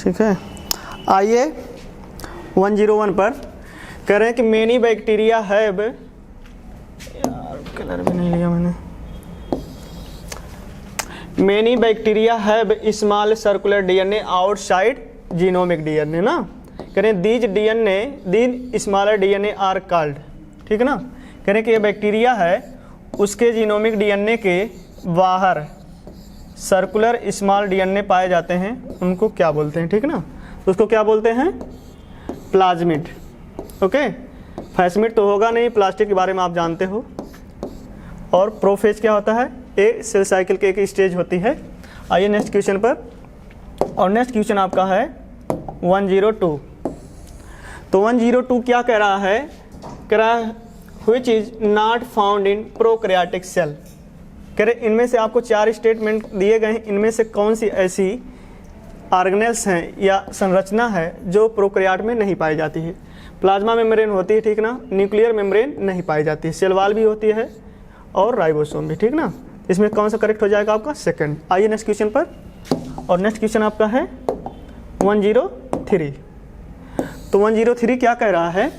ठीक है। आइए 101 पर कह रहे हैं कि मेनी बैक्टीरिया हैव, यार कलर भी नहीं लिया मैंने, many bacteria have small circular DNA outside genomic DNA ना, कह रहे हैं these smaller DNA are called, ठीक है ना। कह रहे हैं कि ये बैक्टीरिया है उसके जीनोमिक डीएनए के बाहर सर्कुलर स्मॉल डीएनए पाए जाते हैं, उनको क्या बोलते हैं, ठीक है ना। तो उसको क्या बोलते हैं, प्लाज्मिड। ओके, फैस्मिड तो होगा नहीं, प्लास्टिक के बारे में आप जानते हो। और प्रोफेज क्या होता है, ए सेल साइकिल की एक स्टेज होती है। आइए नेक्स्ट क्वेश्चन पर, और नेक्स्ट क्वेश्चन आपका है 102। तो 102 क्या कह रहा है, कह रहा है which is not found in prokaryotic cell. कह रहे इनमें से आपको 4 स्टेटमेंट दिए गए हैं, इनमें से कौन सी ऐसी ऑर्गेनेल्स हैं या संरचना है जो प्रोकैरियोट में नहीं पाई जाती है। प्लाज्मा मेम्ब्रेन होती है, ठीक ना, न्यूक्लियर मेम्ब्रेन नहीं पाई जाती है, सेल वॉल भी होती है और राइबोसोम भी, ठीक ना। इसमें कौन सा करेक्ट हो जाएगा आपका, सेकंड। आइए नेक्स्ट क्वेश्चन पर, और नेक्स्ट क्वेश्चन आपका है 103। तो 103 क्या कह रहा है,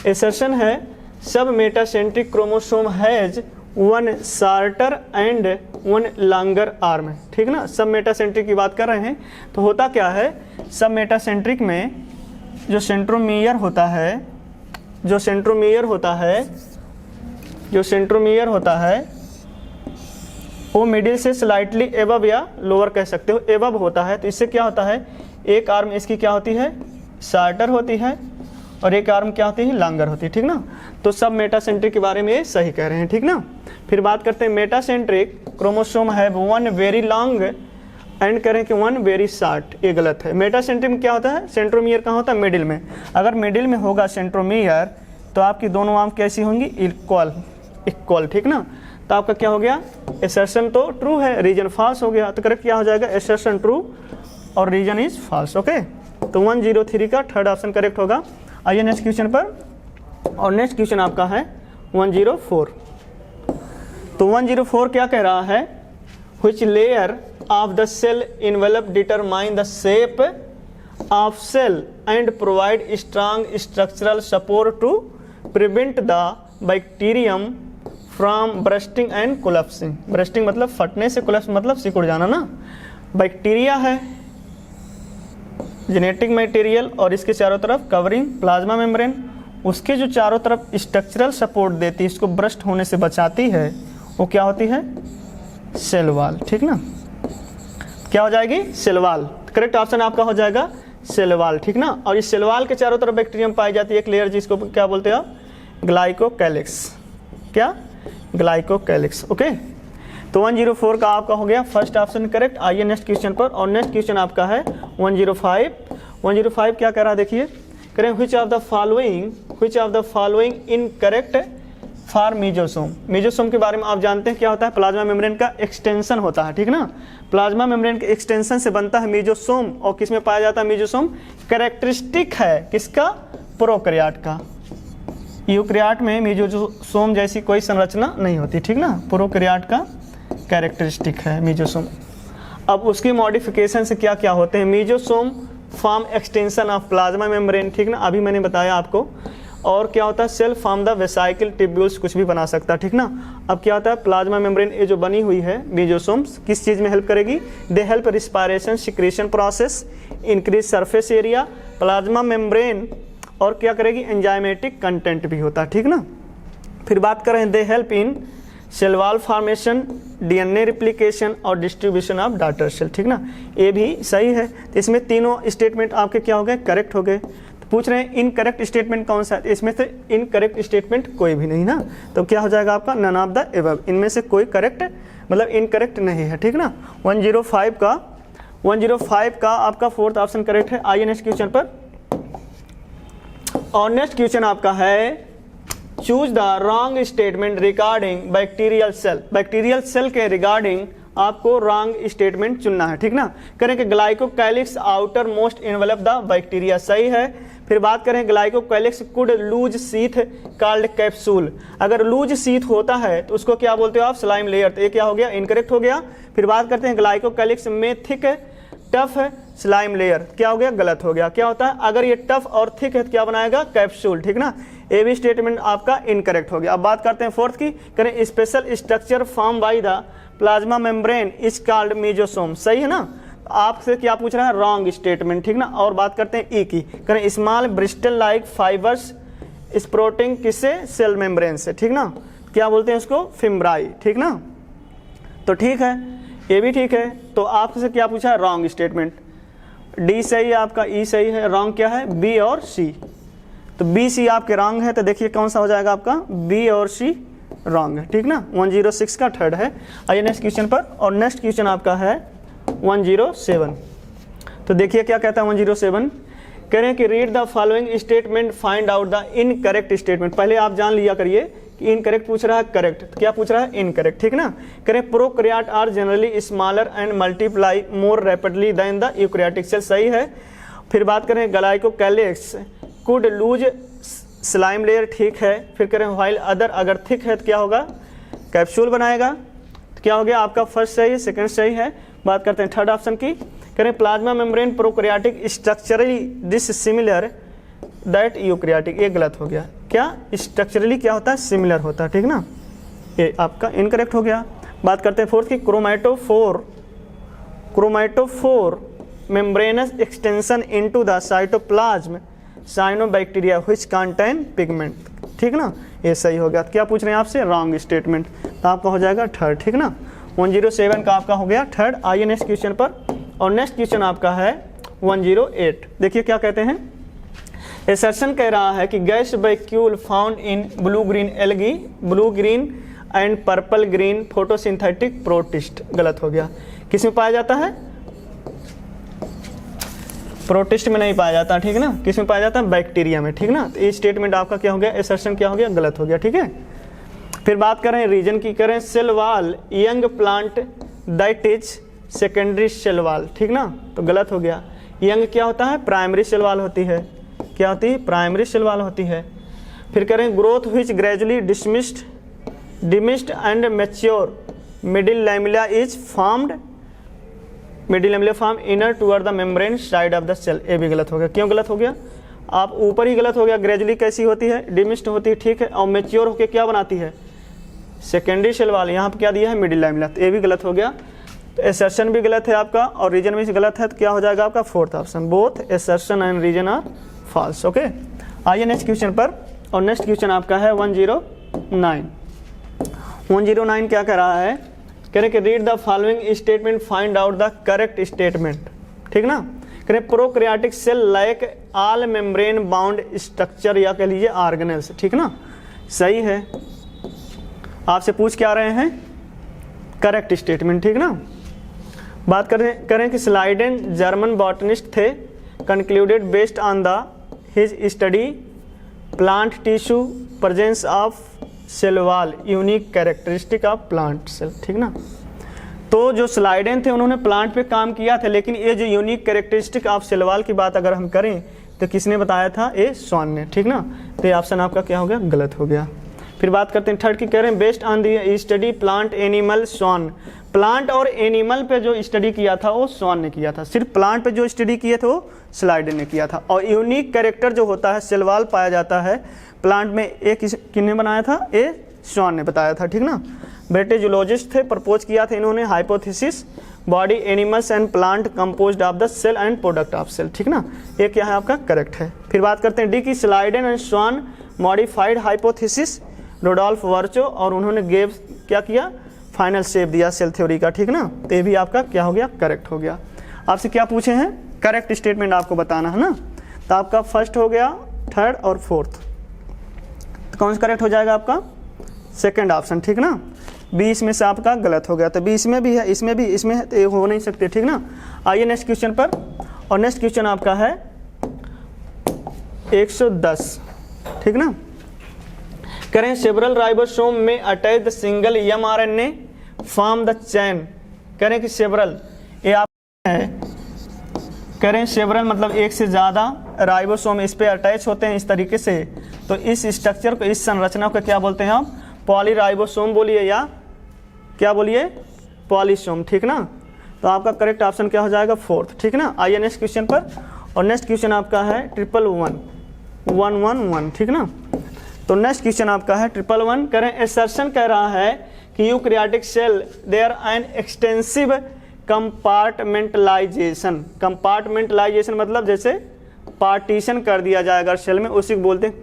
एसर्शन है सब metacentric chromosome has 1 shorter and 1 longer arm, ठीक ना। सब मेटासेंट्रिक की बात कर रहे हैं, तो होता क्या है, सब मेटासेंट्रिक में जो सेंट्रोमियर होता है वो मिडिल से स्लाइटली एबव या लोअर कह सकते हो, एबव होता है। तो इससे क्या होता है, एक आर्म इसकी क्या होती है, शॉर्टर होती है, और एक आर्म क्या होती है, लॉन्गर होती है, ठीक ना। तो सब मेटासेंट्रिक के बारे में ये सही कह रहे हैं, ठीक ना। फिर बात करते हैं मेटासेंट्रिक क्रोमोसोम है 1 वेरी लॉन्ग एंड करें कि 1 वेरी शॉर्ट, ये गलत है। मेटासेंट्रिक में क्या होता है, सेंट्रोमियर कहाँ होता है, मिडिल में। अगर मिडिल में होगा सेंट्रोमियर तो आपकी दोनों आर्म कैसी होंगी, इक्वल, ठीक ना। तो आपका क्या हो गया, एसर्शन तो ट्रू है, रीजन फॉल्स हो गया। तो करेक्ट क्या हो जाएगा, एसर्शन ट्रू और रीजन इज फॉल्स। ओके, तो 103 का थर्ड ऑप्शन करेक्ट होगा। आइए नेक्स्ट क्वेश्चन पर, और नेक्स्ट क्वेश्चन आपका है 104। तो 104 क्या कह रहा है, which layer of the cell envelope determine the shape of cell and provide strong structural support to prevent the bacterium from bursting and collapsing. Bursting मतलब फटने से, कोलैप्स मतलब सिकुड़ जाना ना। बैक्टीरिया है जेनेटिक मटेरियल और इसके चारों तरफ कवरिंग प्लाज्मा मेम्ब्रेन, उसके जो चारों तरफ स्ट्रक्चरल सपोर्ट देती है, इसको ब्रस्ट होने से बचाती है, वो क्या होती है, सेल वॉल, ठीक ना। क्या हो जाएगी, सेल वॉल। करेक्ट ऑप्शन आपका हो जाएगा सेल वॉल, ठीक ना। और इस सेल वॉल के चारों तरफ बैक्टीरियम पाई जाती है एक लेयर, जिसको क्या बोलते हैं आप, ग्लाइकोकैलिक्स। क्या, ग्लाइकोकैलिक्स। ओके, तो 104 का आपका हो गया फर्स्ट ऑप्शन करेक्ट। आइए नेक्स्ट क्वेश्चन पर, और नेक्स्ट क्वेश्चन आपका है 105। 105 क्या कह रहा है, देखिए, करें which of the following incorrect for mesosome. Mesosome के बारे में आप जानते हैं क्या होता है, प्लाज्मा मेम्ब्रेन का एक्सटेंशन होता है, ठीक ना। प्लाज्मा मेम्ब्रेन के एक्सटेंशन से बनता है मीजोसोम, और किस में पाया जाता है मीजोसोम, कैरेक्टरिस्टिक है किसका, प्रोकैरियोट का। यूकैरियोट में मीजोसोम जैसी कोई संरचना नहीं होती, ठीक ना। प्रोकैरियोट का कैरेक्टरिस्टिक है मीजोसोम। अब उसकी मॉडिफिकेशन से क्या क्या होते हैं, mesosome form extension of plasma membrane, ठीक ना, अभी मैंने बताया आपको। और क्या होता है, cell form the vesicle tubules, कुछ भी बना सकता है, ठीक ना। अब क्या होता है, प्लाज्मा मेम्ब्रेन ये जो बनी हुई है मीजोसोम्स किस चीज़ में हेल्प करेगी, they help respiration secretion process, increase surface area, plasma membrane, और क्या करेगी, एंजाइमेटिक कंटेंट भी होता है, ठीक ना। फिर बात करें, they help in cell wall formation, DNA replication और डिस्ट्रीब्यूशन ऑफ डॉटर सेल, ठीक ना। ये भी सही है। तो इसमें तीनों स्टेटमेंट आपके क्या हो गए, करेक्ट हो गए। तो पूछ रहे हैं इनकरेक्ट स्टेटमेंट कौन सा है, इसमें से इनकरेक्ट स्टेटमेंट कोई भी नहीं ना। तो क्या हो जाएगा आपका, नन ऑफ द एबव, इनमें से कोई करेक्ट मतलब इनकरेक्ट नहीं है, ठीक ना। 105 का आपका फोर्थ ऑप्शन करेक्ट है। आइए नेक्स्ट क्वेश्चन पर, और नेक्स्ट क्वेश्चन आपका है choose the wrong statement regarding bacterial cell. Bacterial cell के रिगार्डिंग आपको रॉन्ग स्टेटमेंट चुनना है, ठीक ना। करें कि glycocalyx outermost envelope the bacteria, सही है। फिर बात करें glycocalyx could loose sheath called capsule, अगर लूज सीथ होता है तो उसको क्या बोलते हो आप, स्लाइम लेयर, तो ये क्या हो गया, इनकरेक्ट हो गया। फिर बात करते हैं ग्लाइकोकैलिक्स में थिक टफ है स्लाइम लेयर, क्या हो गया, गलत हो गया। क्या होता है, अगर ये टफ और थिक है तो क्या बनाएगा, कैप्सूल, ठीक ना। ए बी स्टेटमेंट आपका इनकरेक्ट हो गया। अब बात करते हैं फोर्थ की, करें special structure form by the plasma membrane is called mesosome, सही है ना। आपसे क्या पूछ रहा है, रॉन्ग स्टेटमेंट, ठीक ना। और बात करते हैं ई की, करें स्मॉल ब्रिस्टल लाइक फाइबर्स स्प्रोटिंग किससे, सेल मेम्ब्रेन से, ठीक ना। क्या बोलते हैं इसको, फिम्ब्राई, ठीक ना। तो ठीक है, ये भी ठीक है। तो आपसे क्या पूछा है, रॉन्ग स्टेटमेंट। डी सही है आपका, ई सही है, रॉन्ग क्या है, बी और सी। तो बी सी आपके रॉन्ग है, तो देखिए कौन सा हो जाएगा आपका, बी और सी रॉन्ग है, ठीक ना। 106 का थर्ड है। आइए नेक्स्ट क्वेश्चन पर, और नेक्स्ट क्वेश्चन आपका है 107। तो देखिए क्या कहता है 107, कह रहे हैं कि read the following statement find out the incorrect statement. पहले आप जान लिया करिए कि इनकरेक्ट पूछ रहा है, करेक्ट, तो क्या पूछ रहा है, इनकरेक्ट, ठीक ना। करें prokaryote are generally smaller and multiply more rapidly than the eukaryotic cell, सही है। फिर बात करें glycocalyx could loose slime layer, ठीक है। फिर करें व्हाइल अदर, अगर थिक है तो क्या होगा, कैप्सूल बनाएगा। तो क्या हो गया आपका, फर्स्ट सही है, सेकंड सही है। बात करते हैं थर्ड ऑप्शन की, करें plasma membrane prokaryotic structurally dissimilar that eukaryotic, ये गलत हो गया। क्या स्ट्रक्चरली क्या होता है, सिमिलर होता है, ठीक ना। ये आपका इनकरेक्ट हो गया। बात करते हैं फोर्थ की, chromatophore membranes extension into the cytoplasm cyanobacteria which contain pigment, ठीक ना। ये सही हो गया। क्या पूछ रहे हैं आपसे, रॉन्ग स्टेटमेंट, तो आपका हो जाएगा थर्ड, ठीक ना। 107 का आपका हो गया थर्ड। आइए नेक्स्ट क्वेश्चन पर, और नेक्स्ट क्वेश्चन आपका है 108। देखिए क्या कहते हैं, एसर्शन कह रहा है कि gas vacuole found in blue green algae, blue green and purple green photosynthetic protist, गलत हो गया। किस में पाया जाता है, प्रोटिस्ट में नहीं पाया जाता, ठीक है ना। किस में पाया जाता है, बैक्टीरिया में, ठीक ना। तो ये स्टेटमेंट आपका क्या हो गया, एसर्शन क्या हो गया, गलत हो गया, ठीक है। फिर बात करें रीजन की, करें cell wall young plant that is secondary cell wall, ठीक ना। तो गलत हो गया। यंग क्या होता है, प्राइमरी सेल वॉल होती है, क्या होती है, प्राइमरी सेल वॉल होती है। फिर करें growth which gradually dismissed and mature middle lamella is formed, middle lamella form inner toward the membrane side of the cell, ये भी गलत हो गया। क्यों गलत हो गया, आप ऊपर ही गलत हो गया। ग्रेजुअली कैसी होती है, डिमिस्ड होती है, ठीक है। और मैच्योर होकर क्या बनाती है, सेकेंडरी सेल वॉल, यहाँ पर क्या दिया है, मिडिल लैमेला, तो ये भी गलत हो गया। तो एसर्शन भी गलत है आपका, और रीजन भी गलत है, तो क्या हो जाएगा आपका fourth option, both assertion and reason are false, okay. आइए नेक्स्ट क्वेश्चन पर, और नेक्स्ट क्वेश्चन आपका है 109। 109 क्या कह रहा है, कह रहे कि read the following statement find out the correct statement, ठीक ना। कह रहे prokaryotic cell like all membrane bound structure, या कह लीजिए ऑर्गेनेल्स, ठीक ना, सही है। आपसे पूछ क्या रहे हैं, करेक्ट स्टेटमेंट, ठीक ना। बात करें कि स्लाइडेन जर्मन बॉटनिस्ट थे, concluded based on the his study plant tissue presence of cell wall unique characteristic of plant cell, ठीक ना। तो जो स्लाइडेन थे उन्होंने प्लांट पे काम किया था, लेकिन ये जो unique characteristic of cell wall की बात अगर हम करें तो किसने बताया था, ये स्वान ने, ठीक ना। तो ये ऑप्शन आपका क्या हो गया, गलत हो गया। फिर बात करते हैं थर्ड की, कह रहे हैं based on the study plant animal Schwann, plant और एनिमल पे जो स्टडी किया था वो स्वान ने किया था, सिर्फ प्लांट पे जो स्टडी किए थे वो स्लाइडेन ने किया था। और यूनिक कैरेक्टर जो होता है, सेल वॉल पाया जाता है प्लांट में, एक किसने बनाया था, ये स्वान ने बताया था, ठीक ना। ब्रिटिश जूलॉजिस्ट थे, प्रपोज किया था इन्होंने hypothesis body animals and plant composed of the cell and product of cell, ठीक ना। ये क्या है आपका, करेक्ट है। फिर बात करते हैं डी की, Schleiden and Schwann modified hypothesis Rudolf Virchow, और उन्होंने गेव क्या किया, फाइनल शेप दिया सेल थ्योरी का, ठीक ना। तो ये भी आपका क्या हो गया, करेक्ट हो गया। आपसे क्या पूछे हैं, करेक्ट स्टेटमेंट आपको बताना है ना। तो आपका फर्स्ट हो गया, थर्ड और फोर्थ, तो कौन सा करेक्ट हो जाएगा आपका, सेकंड ऑप्शन, ठीक ना। 20 में से आपका गलत हो गया, तो 20 में भी है, इसमें भी, इसमें है, तो हो नहीं सकते, ठीक ना। आइए नेक्स्ट क्वेश्चन पर, और नेक्स्ट क्वेश्चन आपका है 110, ठीक ना। करें सेवरल राइबोसोम में attach the single mRNA form the chain, करें कि सेवरल, ये आप है, करें सेवरल मतलब एक से ज़्यादा राइबोसोम इस पे अटैच होते हैं इस तरीके से, तो इस स्ट्रक्चर को, इस संरचना को क्या बोलते हैं हम, पॉलीराइबोसोम बोलिए या क्या बोलिए, पॉलीसोम, ठीक ना। तो आपका करेक्ट ऑप्शन क्या हो जाएगा, फोर्थ। ठीक ना। आइए नेक्स्ट क्वेश्चन पर। और नेक्स्ट क्वेश्चन आपका है 111, ठीक ना। तो नेक्स्ट क्वेश्चन आपका है 111 करें। एसर्शन कह रहा है कि eukaryotic cell there an extensive compartmentalization. Compartmentalization मतलब जैसे पार्टीशन कर दिया जाए अगर सेल में, उसी को बोलते हैं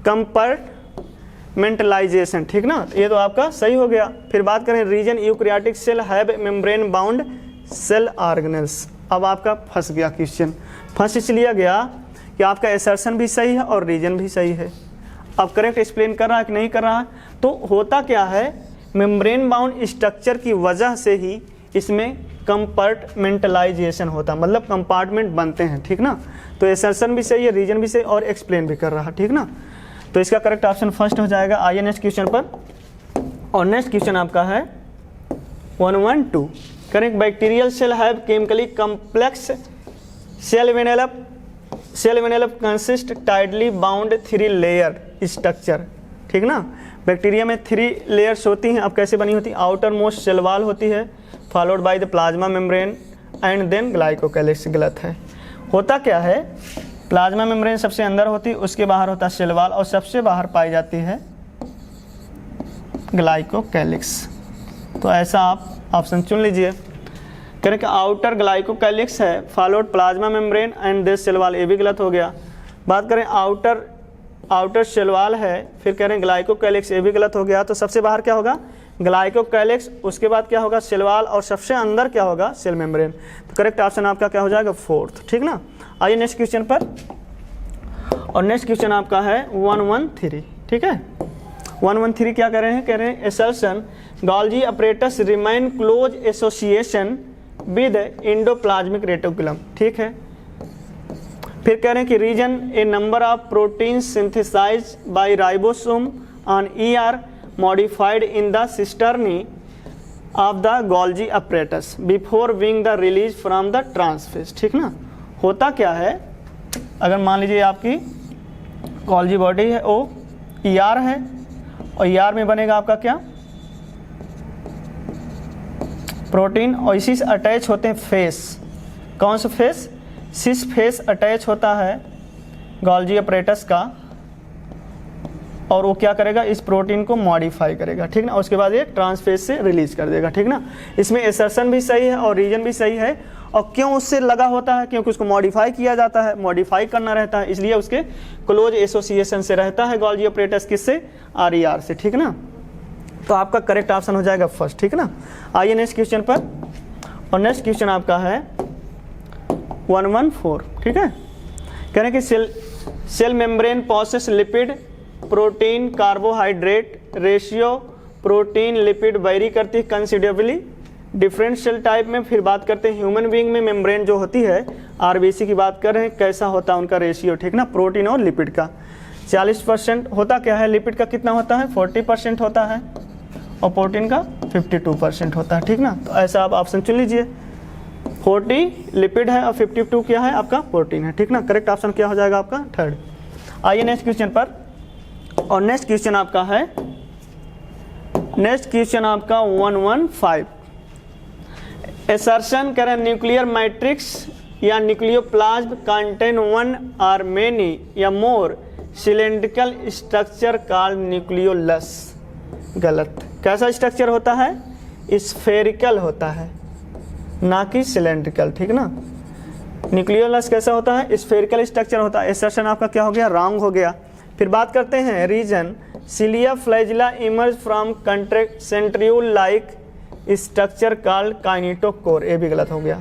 कंपार्टमेंटलाइजेशन। ठीक ना। ये तो आपका सही हो गया। फिर बात करें reason eukaryotic cell have membrane bound cell organelles. अब आपका फंस गया क्वेश्चन, फंस इसलिए गया कि आपका एसर्शन भी सही है और रीजन भी सही है। अब करेक्ट एक्सप्लेन कर रहा है कि नहीं कर रहा है। तो होता क्या है, मेम्ब्रेन बाउंड स्ट्रक्चर की वजह से ही इसमें कंपार्टमेंटलाइजेशन होता है, मतलब कंपार्टमेंट बनते हैं। ठीक ना। तो एसर्शन भी सही है, रीजन भी सही और एक्सप्लेन भी कर रहा है। ठीक ना। तो इसका करेक्ट ऑप्शन फर्स्ट हो जाएगा। आइए नेक्स्ट क्वेश्चन पर। और नेक्स्ट क्वेश्चन आपका है 112 correct. Bacterial cell have chemically complex cell envelope consist tightly bound 3 layer structure. ठीक ना। बैक्टीरिया में 3 लेयर्स होती हैं। अब कैसे बनी होती है, आउटर मोस्ट सेल वॉल होती है, followed by the plasma membrane and then glycocalyx. गलत है। होता क्या है, प्लाज्मा मेम्ब्रेन सबसे अंदर होती है, उसके बाहर होता है सेल वॉल और सबसे बाहर पाई जाती है ग्लाइकोकैलिक्स। तो ऐसा आप ऑप्शन चुन लीजिए। करें कि आउटर ग्लाइकोकैलिक्स है, followed plasma membrane and this cell wall, ये भी गलत हो गया। बात करें आउटर सेल वॉल है, फिर कह रहे हैं ग्लाइकोकैलिक्स, ये भी गलत हो गया। तो सबसे बाहर क्या होगा, ग्लाइकोकैलिक्स, उसके बाद क्या होगा सेल वॉल और सबसे अंदर क्या होगा, सेल मेम्ब्रेन। तो करेक्ट ऑप्शन आपका क्या हो जाएगा, फोर्थ। ठीक ना। आइए नेक्स्ट क्वेश्चन पर। और नेक्स्ट क्वेश्चन आपका है 113। ठीक है। 113 क्या कह रहे हैं, कह रहे हैं assertion Golgi apparatus remain close association with endoplasmic reticulum. ठीक है। फिर कह रहे हैं कि reason a number of protein synthesize by ribosome on ER modified in the cisternae of the Golgi apparatus before being the release from the trans face. ठीक ना। होता क्या है, अगर मान लीजिए आपकी गोल्जी बॉडी है, वो ER है और ER में बनेगा आपका क्या, प्रोटीन, और इसी से अटैच होते हैं फेस। कौन सा फेस, सिस फेस अटैच होता है गोल्जी अपरेटस का, और वो क्या करेगा, इस प्रोटीन को मॉडिफाई करेगा। ठीक ना। उसके बाद ये ट्रांसफेज से रिलीज कर देगा। ठीक ना। इसमें एसर्शन भी सही है और रीजन भी सही है। और क्यों उससे लगा होता है, क्योंकि उसको मॉडिफाई किया जाता है, मॉडिफाई करना रहता है, इसलिए उसके क्लोज एसोसिएशन से रहता है गोल्जी अपरेटस किससे, RER से। ठीक ना। तो आपका करेक्ट ऑप्शन हो जाएगा फर्स्ट। ठीक ना। आइए नेक्स्ट क्वेश्चन पर। और नेक्स्ट क्वेश्चन आपका है 114। ठीक है। कह रहे हैं कि cell membrane process lipid protein carbohydrate ratio protein lipid vary करती है कंसिडरेबली डिफरेंट सेल टाइप में। फिर बात करते हैं ह्यूमन बीइंग में मेम्ब्रेन जो होती है, RBC की बात कर रहे हैं, कैसा होता है उनका रेशियो। ठीक ना। प्रोटीन और लिपिड का 40% होता क्या है, लिपिड का कितना होता है, 40% होता है, और प्रोटीन का 52% होता है। ठीक ना। तो ऐसा आप ऑप्शन चुन लीजिए, 40 लिपिड है और 52 क्या है आपका, प्रोटीन है। ठीक ना। करेक्ट ऑप्शन क्या हो जाएगा आपका, थर्ड। आइए नेक्स्ट क्वेश्चन पर। और नेक्स्ट क्वेश्चन आपका है 115। एसर्शन करें न्यूक्लियर मैट्रिक्स या न्यूक्लियोप्लाज्म कंटेन 1 और मेनी या मोर सिलेंड्रिकल स्ट्रक्चर कॉल्ड न्यूक्लियोलस। गलत। कैसा स्ट्रक्चर होता है, स्फेरिकल होता है, ना कि सिलेंड्रिकल। ठीक ना। न्यूक्लियोलस कैसा होता है, स्फेरिकल स्ट्रक्चर होता है। एसर्शन आपका क्या हो गया, रॉन्ग हो गया। फिर बात करते हैं reason cilia flagella emerge from centriole like structure called kinetochore. ये भी गलत हो गया।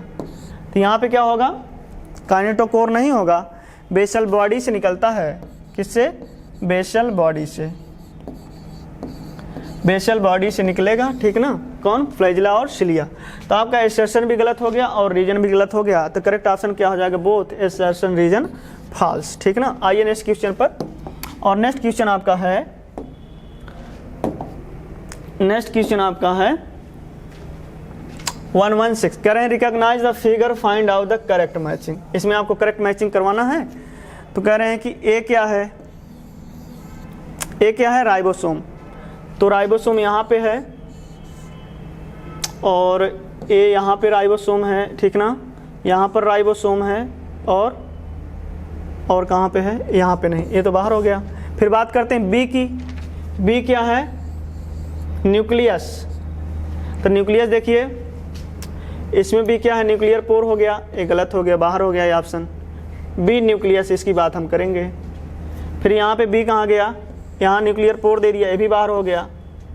तो यहाँ पे क्या होगा, काइनेटोकोर नहीं होगा, बेसल बॉडी से निकलता है। किससे, बेसल बॉडी से, बेसल बॉडी से निकलेगा। ठीक ना। कौन, फ्लैजिला और सिलिया। तो आपका एसर्शन भी गलत हो गया और रीजन भी गलत हो गया। तो करेक्ट ऑप्शन क्या हो जाएगा, बोथ एसर्शन रीजन फॉल्स। ठीक ना। आइए नेक्स्ट क्वेश्चन पर। और नेक्स्ट क्वेश्चन आपका है 116। कह रहे हैं recognise the figure, find out the correct matching. इसमें आपको करेक्ट मैचिंग करवाना है। तो कह रहे हैं कि ए क्या है, ए क्या है, राइबोसोम। तो राइबोसोम यहाँ पे है और ए यहाँ पे राइबोसोम है, ठीक ना, यहाँ पर राइबोसोम है और कहाँ पे है, यहाँ पे नहीं, ये तो बाहर हो गया। फिर बात करते हैं बी की। बी क्या है, न्यूक्लियस। तो न्यूक्लियस देखिए इसमें भी क्या है, न्यूक्लियर पोर हो गया, ये गलत हो गया, बाहर हो गया ये ऑप्शन बी न्यूक्लियस, इसकी बात हम करेंगे। फिर यहाँ पे बी कहाँ गया, यहाँ न्यूक्लियर पोर दे दिया, ये भी बाहर हो गया,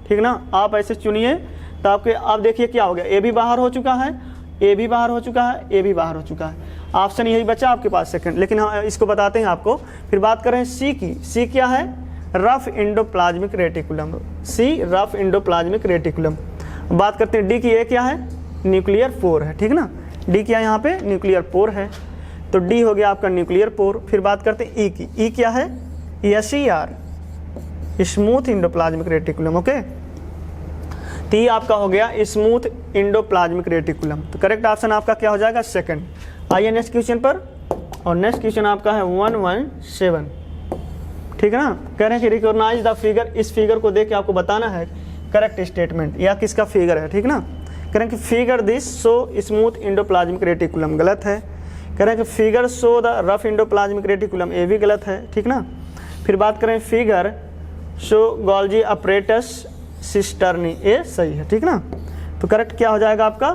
ठीक ना। आप ऐसे चुनिए तो आपके, आप देखिए क्या हो गया, ए भी बाहर हो चुका है, ए भी बाहर हो चुका है, ए भी बाहर हो चुका है, ऑप्शन यही बचा आपके पास सेकंड, लेकिन हम इसको बताते हैं आपको। फिर बात करें सी की। सी क्या है, रफ इंडोप्लाज्मिक रेटिकुलम। सी रफ इंडोप्लाज्मिक रेटिकुलम। बात करते हैं डी की। ए क्या है, न्यूक्लियर पोर है, ठीक ना। डी क्या यहाँ पे, न्यूक्लियर पोर है, तो डी हो गया आपका न्यूक्लियर पोर। फिर बात करते हैं ई की। ई क्या है, SER smooth endoplasmic reticulum. Okay, तो ये आपका हो गया स्मूथ इंडोप्लाज्मिक रेटिकुलम। तो करेक्ट ऑप्शन आपका क्या हो जाएगा, सेकंड। आइए नेक्स्ट क्वेश्चन पर, और नेक्स्ट क्वेश्चन आपका है 117, ठीक है ना। कह रहे हैं कि रिकॉग्नाइज द फिगर, इस फिगर को देख के आपको बताना है करेक्ट स्टेटमेंट या किसका फिगर है, ठीक ना। कह रहे हैं कि figure this show smooth endoplasmic reticulum, गलत है। कह रहे हैं कि figure show the rough endoplasmic reticulum, ये भी गलत है, ठीक ना। फिर बात करें figure show Golgi apparatus cisternae, ये सही है, ठीक ना। तो करेक्ट क्या हो जाएगा आपका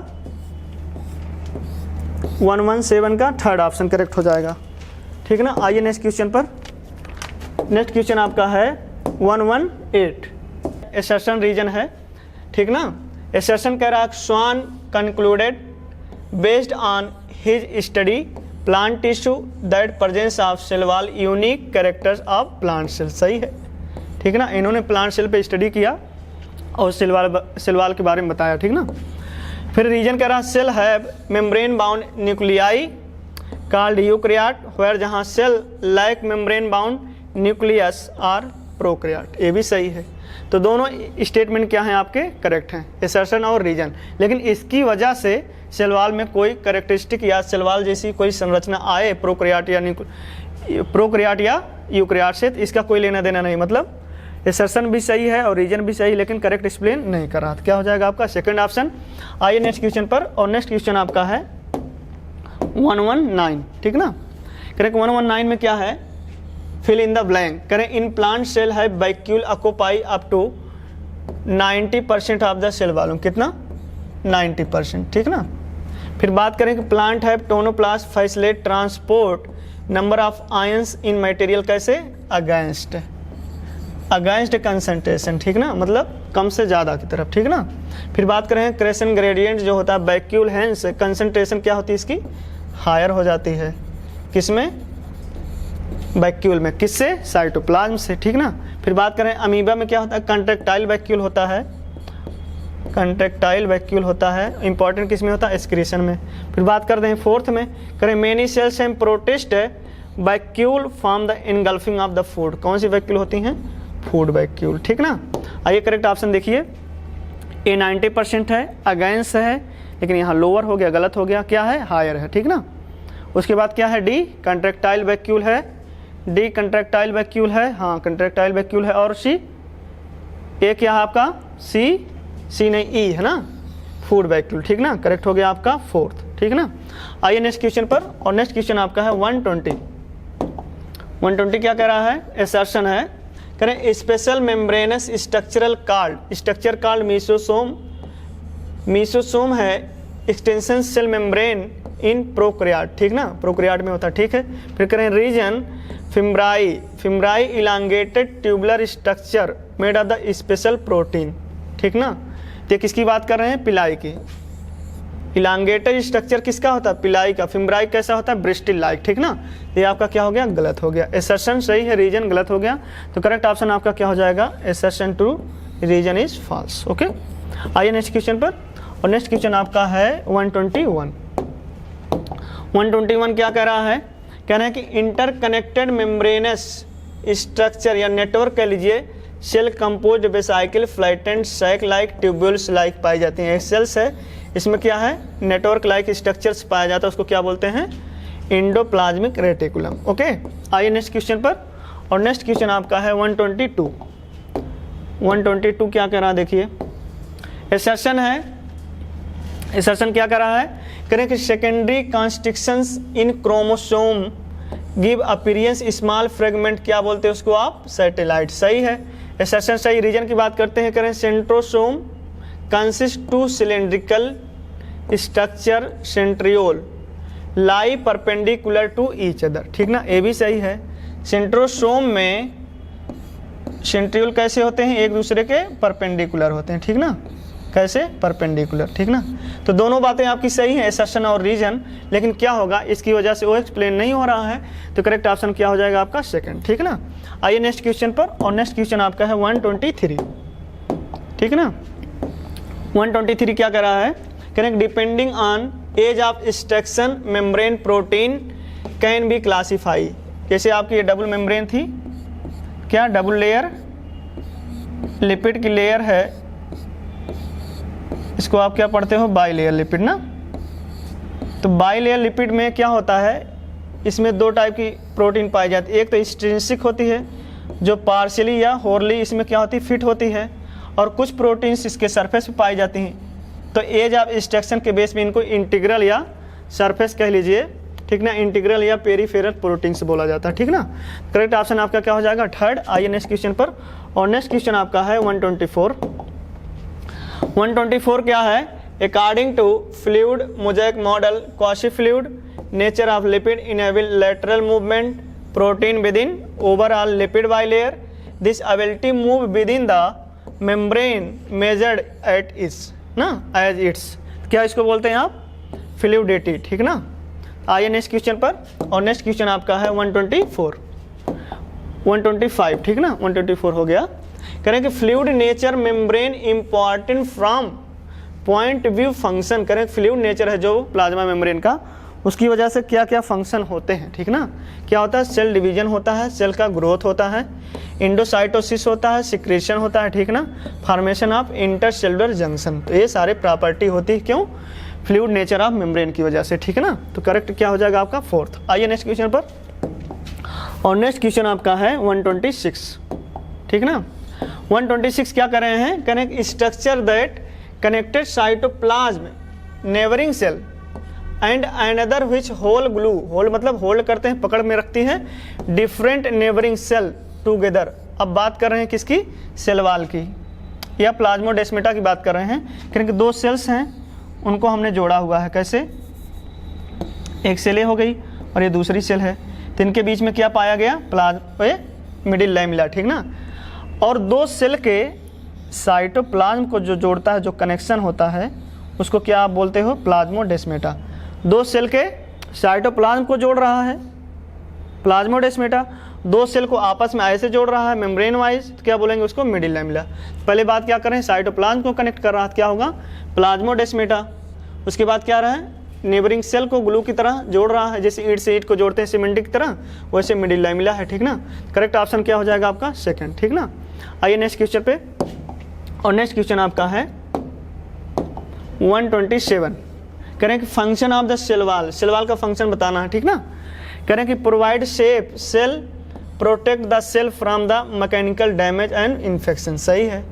117 का थर्ड ऑप्शन करेक्ट हो जाएगा, ठीक ना। आइए नेक्स्ट क्वेश्चन पर। नेक्स्ट क्वेश्चन आपका है 118, एसर्शन रीजन है, ठीक ना। एसर्शन कह रहा है Schwann concluded based on his study plant tissue that presence of cell wall unique characters of plant cell, सही है, ठीक ना। इन्होंने प्लांट सेल पे स्टडी किया और सेल वॉल के बारे में बताया, ठीक ना। फिर रीजन कह रहा है cell have membrane bound nuclei called eukaryote where, जहाँ cell like membrane bound nucleus are prokaryote, ये भी सही है। तो दोनों स्टेटमेंट क्या हैं आपके, करेक्ट हैं, एसर्शन और रीजन। लेकिन इसकी वजह से सेल वॉल में कोई कैरेक्टरिस्टिक या सेल वॉल जैसी कोई संरचना आए प्रोकैरियोट या यूकैरियोट से, इसका कोई लेना देना नहीं। मतलब एसर्शन भी सही है और रीजन भी सही, लेकिन करेक्ट एक्सप्लेन नहीं कर रहा। क्या हो जाएगा आपका सेकंड ऑप्शन। आइए नेक्स्ट क्वेश्चन पर, और नेक्स्ट क्वेश्चन आपका है 119, ठीक ना। करेक्ट 119 में क्या है, फिल इन द ब्लैंक। करें इन प्लांट सेल है vacuole occupy up to 90% of the cell volume, कितना 90%, ठीक ना। फिर बात करें कि प्लांट है tonoplast facilitate transport number of ions in material, कैसे अगेंस्ट कंसंट्रेशन, ठीक ना, मतलब कम से ज़्यादा की तरफ, ठीक ना। फिर बात करें क्रेशन ग्रेडियंट जो होता है वैक्यूल हैंस, कंसंट्रेशन क्या होती है इसकी, हायर हो जाती है, किसमें, वैक्यूल में, किससे, साइटोप्लाज्म से, ठीक ना। फिर बात करें अमीबा में क्या होता है, कंट्रेक्टाइल वैक्यूल होता है, कंट्रेक्टाइल वैक्यूल होता है, इंपॉर्टेंट किस में होता है, एक्सक्रीशन में। फिर बात करते हैं फोर्थ में, करें many cells and protist vacuole form the engulfing of the food, कौन सी वैक्यूल होती हैं, फूड वैक्यूल, ठीक ना। आइए करेक्ट ऑप्शन देखिए, ए 90% है, अगेंस्ट है, लेकिन यहाँ लोअर हो गया, गलत हो गया, क्या है, हायर है, ठीक ना। उसके बाद क्या है, डी कंट्रेक्टाइल वैक्यूल है, डी कंट्रेक्टाइल वैक्यूल है, हाँ कंट्रेक्टाइल वैक्यूल है। और सी, ए क्या है आपका, सी नहीं, ई है ना, फूड वैक्यूल, ठीक ना। करेक्ट हो गया आपका फोर्थ, ठीक ना। आइए नेक्स्ट क्वेश्चन पर, और नेक्स्ट क्वेश्चन आपका है 120 क्या कह रहा है, एसर्शन है। करें special membranous structural called mesosome है extension cell membrane in prokaryote, ठीक ना, प्रोकैरियोट में होता है, ठीक है। फिर करें reason fimbriae elongated tubular structure made of the special protein, ठीक ना। तो किसकी बात कर रहे हैं, पिलाई की। इलांगेटेड स्ट्रक्चर किसका होता है, पिलाई का। फिम्ब्राई कैसा होता है, ब्रिस्टिल लाइक, ठीक ना। ये आपका क्या हो गया, गलत हो गया। एसर्शन सही है, रीजन गलत हो गया। तो करेक्ट ऑप्शन आपका क्या हो जाएगा, assertion true, reason is false, okay. आइए नेक्स्ट क्वेश्चन पर, और नेक्स्ट क्वेश्चन आपका है 121 क्या कह रहा है, कह रहे हैं कि इंटरकनेक्टेड मेम्ब्रेनस स्ट्रक्चर या नेटवर्क कह लीजिए cell compose vesicle flattened sac like tubules like पाई जाती हैं। सेल्स है, इसमें क्या है, नेटवर्क लाइक स्ट्रक्चर्स पाया जाता है, उसको क्या बोलते हैं, इंडोप्लाज्मिक रेटिकुलम, ओके। आइए नेक्स्ट क्वेश्चन पर, और नेक्स्ट क्वेश्चन आपका है 122 क्या कह रहा है देखिए, एसर्शन है एसर्शन क्या कर रहा है, करें कि secondary constrictions in chromosome give appearance small fragment, क्या बोलते हैं उसको आप, सैटेलाइट। सही है, एसर्शन सही। रीजन की बात करते हैं, करें centrosome consist two cylindrical structure centriole lie perpendicular to each other, ठीक ना, ये भी सही है। सेंट्रोसोम में सेंट्रियोल कैसे होते हैं, एक दूसरे के परपेंडिकुलर होते हैं, ठीक ना, कैसे, परपेंडिकुलर, ठीक ना। तो दोनों बातें आपकी सही हैं, एसर्शन और रीजन, लेकिन क्या होगा, इसकी वजह से वो एक्सप्लेन नहीं हो रहा है, तो करेक्ट ऑप्शन क्या हो जाएगा आपका सेकंड, ठीक ना। आइए नेक्स्ट क्वेश्चन पर, और नेक्स्ट क्वेश्चन आपका है 123, ठीक ना। 123 क्या कर रहा है, correct, depending on ease of extraction membrane protein can be classify. जैसे आपकी ये डबल मेम्ब्रेन थी, क्या डबल लेयर लिपिड की लेयर है, इसको आप क्या पढ़ते हो, बाई लेयर लिपिड ना। तो बाई लेयर लिपिड में क्या होता है, इसमें दो टाइप की प्रोटीन पाई जाती है, एक तो एक्सट्रिंसिक होती है जो पार्शियली या होरली इसमें क्या होती है, फिट होती है, और कुछ प्रोटीन्स इसके सरफेस पे पाई जाती हैं। तो एज ऑफ एक्सट्रैक्शन के बेस में इनको इंटीग्रल या सरफेस कह लीजिए, ठीक ना, इंटीग्रल या पेरीफेरल प्रोटीन से बोला जाता है, ठीक ना। करेक्ट ऑप्शन आपका क्या हो जाएगा, थर्ड। आइए नेक्स्ट क्वेश्चन पर, और नेक्स्ट क्वेश्चन आपका है 124। 124 क्या है, according to fluid mosaic model quasi fluid nature of lipid enable lateral movement protein within overall lipid bilayer, this ability move within the membrane measured at its ना, as its, क्या इसको बोलते हैं आप, fluidity, ठीक ना। आइए next question पर, और नेक्स्ट क्वेश्चन आपका है 124, 125, ठीक ना, 124 हो गया। करें कि fluid nature membrane important from point view function, करें फ्लूइड नेचर है जो प्लाज्मा मेम्ब्रेन का, उसकी वजह से क्या क्या फंक्शन होते हैं, ठीक ना। क्या होता है, सेल डिवीजन होता है, सेल का ग्रोथ होता है, इंडोसाइटोसिस होता है, सिक्रेशन होता है, ठीक ना, फॉर्मेशन ऑफ इंटरसेलुलर जंक्शन, तो ये सारे प्रॉपर्टी होती है, क्यों, फ्लूइड नेचर ऑफ मेम्ब्रेन की वजह से, ठीक है ना। तो करेक्ट क्या हो जाएगा आपका फोर्थ। आइए नेक्स्ट क्वेश्चन पर, और नेक्स्ट क्वेश्चन आपका है 126, ठीक ना। 126 क्या कर रहे हैं, connect structure that connected cytoplasm neighbouring cell and another which hold glue, hold मतलब होल्ड करते हैं, पकड़ में रखती है, डिफरेंट नेबरिंग सेल टुगेदर। अब बात कर रहे हैं किसकी, सेल वॉल की, या प्लाज्मोडेस्माटा की बात कर रहे हैं, क्योंकि दो सेल्स हैं उनको हमने जोड़ा हुआ है, कैसे, एक सेल हो गई और ये दूसरी सेल है, तो इनके बीच में क्या पाया गया, मिडिल लैमेला, ठीक ना। और दो सेल के साइटोप्लाज्म को जो जोड़ता है, जो कनेक्शन होता है, उसको क्या आप बोलते हो, प्लाज्मोडेस्माटा। दो सेल के साइटोप्लाज्म को जोड़ रहा है प्लाज्मोडेस्माटा, दो सेल को आपस में ऐसे जोड़ रहा है मेम्ब्रेन वाइज, तो क्या बोलेंगे उसको, मिडिल लैमेला। पहले बात क्या करें, साइटोप्लाज्म को कनेक्ट कर रहा है, क्या होगा, प्लाज्मोडेस्माटा। उसके बाद क्या रहा है, नेबरिंग सेल को ग्लू की तरह जोड़ रहा है, जैसे ईंट से ईंट को जोड़ते हैं सीमेंट की तरह, वैसे मिडिल लैमेला है, ठीक ना। करेक्ट ऑप्शन क्या हो जाएगा आपका सेकंड, ठीक ना। आइए नेक्स्ट क्वेश्चन पे, और नेक्स्ट क्वेश्चन आपका है 127, करें कि function of the cell wall, cell wall का फंक्शन बताना है, ठीक ना। करें कि provide shape cell protect the cell from the mechanical damage and infection, सही है।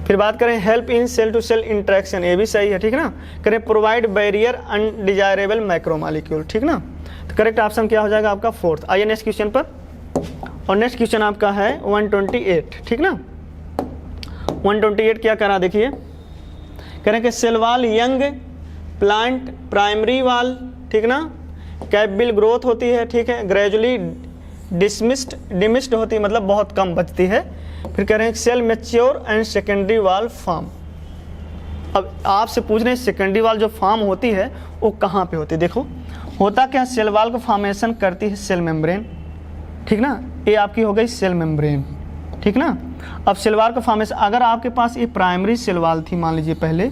फिर बात करें help in cell to cell interaction, ये भी सही है, ठीक ना। करें प्रोवाइड बैरियर अनडिजायरेबल मैक्रोमॉलिक्यूल, ठीक ना। तो करेक्ट ऑप्शन क्या हो जाएगा आपका फोर्थ। आइए नेक्स्ट क्वेश्चन पर, और नेक्स्ट क्वेश्चन आपका है 128, ठीक ना। 128 क्या करा देखिए, करें कि cell wall young plant primary wall, ठीक ना, कैपिल ग्रोथ होती है, ठीक है, ग्रेजुअली डिमिस्ड होती है, मतलब बहुत कम बचती है। फिर कह रहे हैं cell mature and secondary wall form. अब आपसे पूछ रहे हैं सेकेंडरी वॉल जो फॉर्म होती है वो कहाँ पे होती है, देखो होता क्या, सेल वॉल को फॉर्मेशन करती है सेल मेम्ब्रेन, ठीक ना, ये आपकी हो गई सेल मेम्ब्रेन, ठीक ना। अब सेल वॉल का फॉर्मेशन, अगर आपके पास ये प्राइमरी सेल वॉल थी मान लीजिए पहले,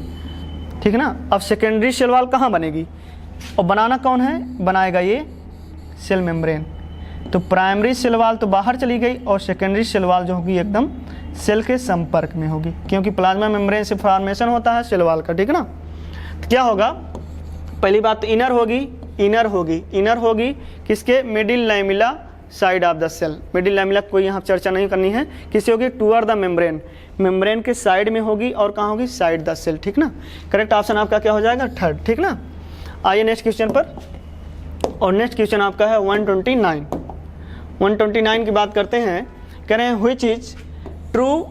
ठीक ना, अब सेकेंडरी सेल वॉल कहाँ बनेगी, और बनाना कौन है, बनाएगा ये सेल मेम्ब्रेन। तो प्राइमरी सेल वॉल तो बाहर चली गई, और सेकेंडरी सेल वॉल जो होगी एकदम सेल के संपर्क में होगी, क्योंकि प्लाज्मा मेम्ब्रेन से फॉर्मेशन होता है सेल वॉल का, ठीक ना। तो क्या होगा, पहली बात तो इनर होगी किसके, middle lamella side of the cell. Middle lamella कोई यहाँ चर्चा नहीं करनी है, किसी होगी टूअर्ड द मेम्ब्रेन, मेम्ब्रेन के साइड में होगी और कहाँ होगी, साइड द सेल, ठीक ना। करेक्ट ऑप्शन आपका क्या हो जाएगा, थर्ड, ठीक ना। आइए नेक्स्ट क्वेश्चन पर, और नेक्स्ट क्वेश्चन आपका है 129 की बात करते हैं। कह रहे हैं which is true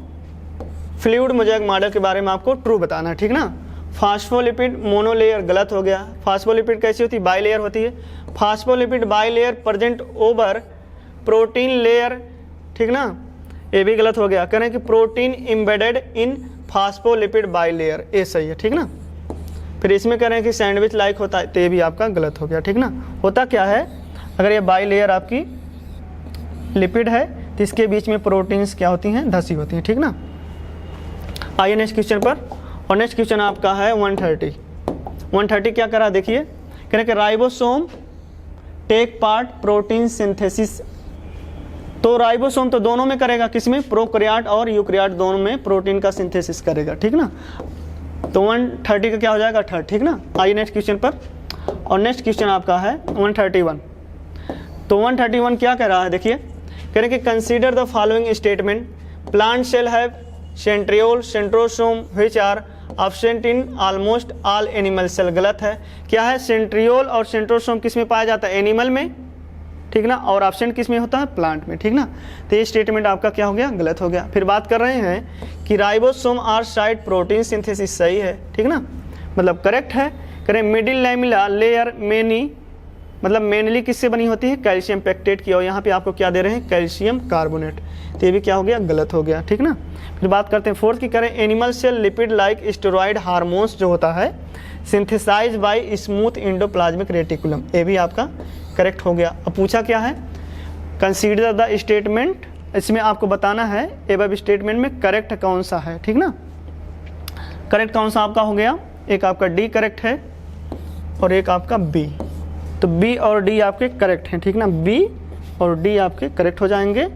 fluid mosaic model के बारे में आपको ट्रू बताना है, ठीक ना। फास्फोलिपिड मोनोलेयर गलत हो गया। फास्फोलिपिड कैसी होती है, बाइलेयर होती है। Phospholipid bilayer present over protein layer, ठीक ना, ये भी गलत हो गया। कह रहे हैं कि protein embedded in phospholipid bilayer, ये सही है, ठीक ना। फिर इसमें कह रहे हैं कि सैंडविच लाइक होता है, तो ये भी आपका गलत हो गया, ठीक ना। होता क्या है, अगर ये बाइलेयर आपकी लिपिड है तो इसके बीच में प्रोटीन्स क्या होती हैं, धसी होती हैं, ठीक ना। आइए नेक्स्ट क्वेश्चन पर, और नेक्स्ट क्वेश्चन आपका है 130 क्या करा देखिए। कह रहे कि ribosome take part protein synthesis, तो राइबोसोम तो दोनों में करेगा, किसमें, प्रोकैरियोट और यूकैरियोट दोनों में प्रोटीन का सिंथेसिस करेगा, ठीक ना। तो 130 का क्या हो जाएगा, थर्ड, ठीक ना। आइए नेक्स्ट क्वेश्चन पर, और नेक्स्ट क्वेश्चन आपका है 131। तो 131 क्या कह रहा है देखिए। कह रहे कि consider the following statement, plant cell have centriole centrosome which are absent in almost all animal cell, गलत है। क्या है, सेंट्रियोल और सेंट्रोसोम किस में पाया जाता है, एनिमल में, ठीक ना, और एब्सेंट किस में होता है, प्लांट में, ठीक ना। तो ये स्टेटमेंट आपका क्या हो गया, गलत हो गया। फिर बात कर रहे हैं कि ribosome are site protein synthesis, सही है, ठीक ना, मतलब करेक्ट है। करें मिडिल लैमेला लेयर मेनी, मतलब मेनली किससे बनी होती है, कैल्शियम पेक्टेट की, और यहाँ पे आपको क्या दे रहे हैं, कैल्शियम कार्बोनेट, तो ये भी क्या हो गया, गलत हो गया, ठीक ना। फिर बात करते हैं फोर्थ की, करें animal cell lipid like steroid hormones जो होता है synthesize by smooth endoplasmic reticulum, ये भी आपका करेक्ट हो गया। अब पूछा क्या है, कंसीडर द स्टेटमेंट, इसमें आपको बताना है एबव स्टेटमेंट में करेक्ट कौन सा है, ठीक ना। करेक्ट कौन सा आपका हो गया, एक आपका डी करेक्ट है और एक आपका बी, तो बी और डी आपके करेक्ट हैं, ठीक ना, बी और डी आपके करेक्ट हो जाएंगे।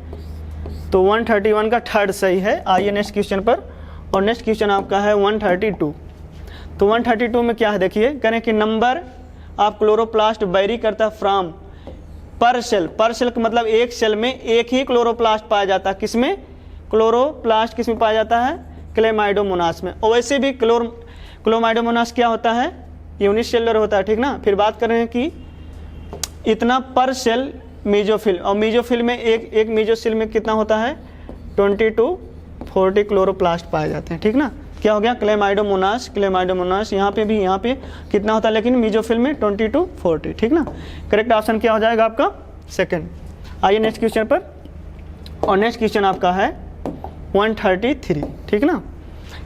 तो 131 का थर्ड सही है। आइए नेक्स्ट क्वेश्चन पर, और नेक्स्ट क्वेश्चन आपका है 132। तो 132 में क्या है देखिए, करें कि नंबर ऑफ क्लोरोप्लास्ट वेरी करता है फ्रॉम पर सेल, पर सेल का मतलब एक सेल में एक ही क्लोरोप्लास्ट पाया जाता है, किसमें, क्लोरोप्लास्ट किस में पाया जाता है, क्लेमाइडोमोनास में। और वैसे भी क्लोमाइडोमोनास क्या होता है, यूनिसेलुलर होता है, ठीक ना। फिर बात कर रहे हैं कि इतना पर सेल मीजोफिल, और मीजोफिल में एक मीजोफिल में कितना होता है, 20 to 40 क्लोरोप्लास्ट पाए जाते हैं, ठीक ना। क्या हो गया, क्लेमाइडोमोनास, यहाँ पे भी, यहाँ पे कितना होता है, लेकिन मीजोफिल में 20 to 40, ठीक ना। करेक्ट ऑप्शन क्या हो जाएगा आपका, सेकंड। आइए नेक्स्ट क्वेश्चन पर, और नेक्स्ट क्वेश्चन आपका है 133, ठीक ना।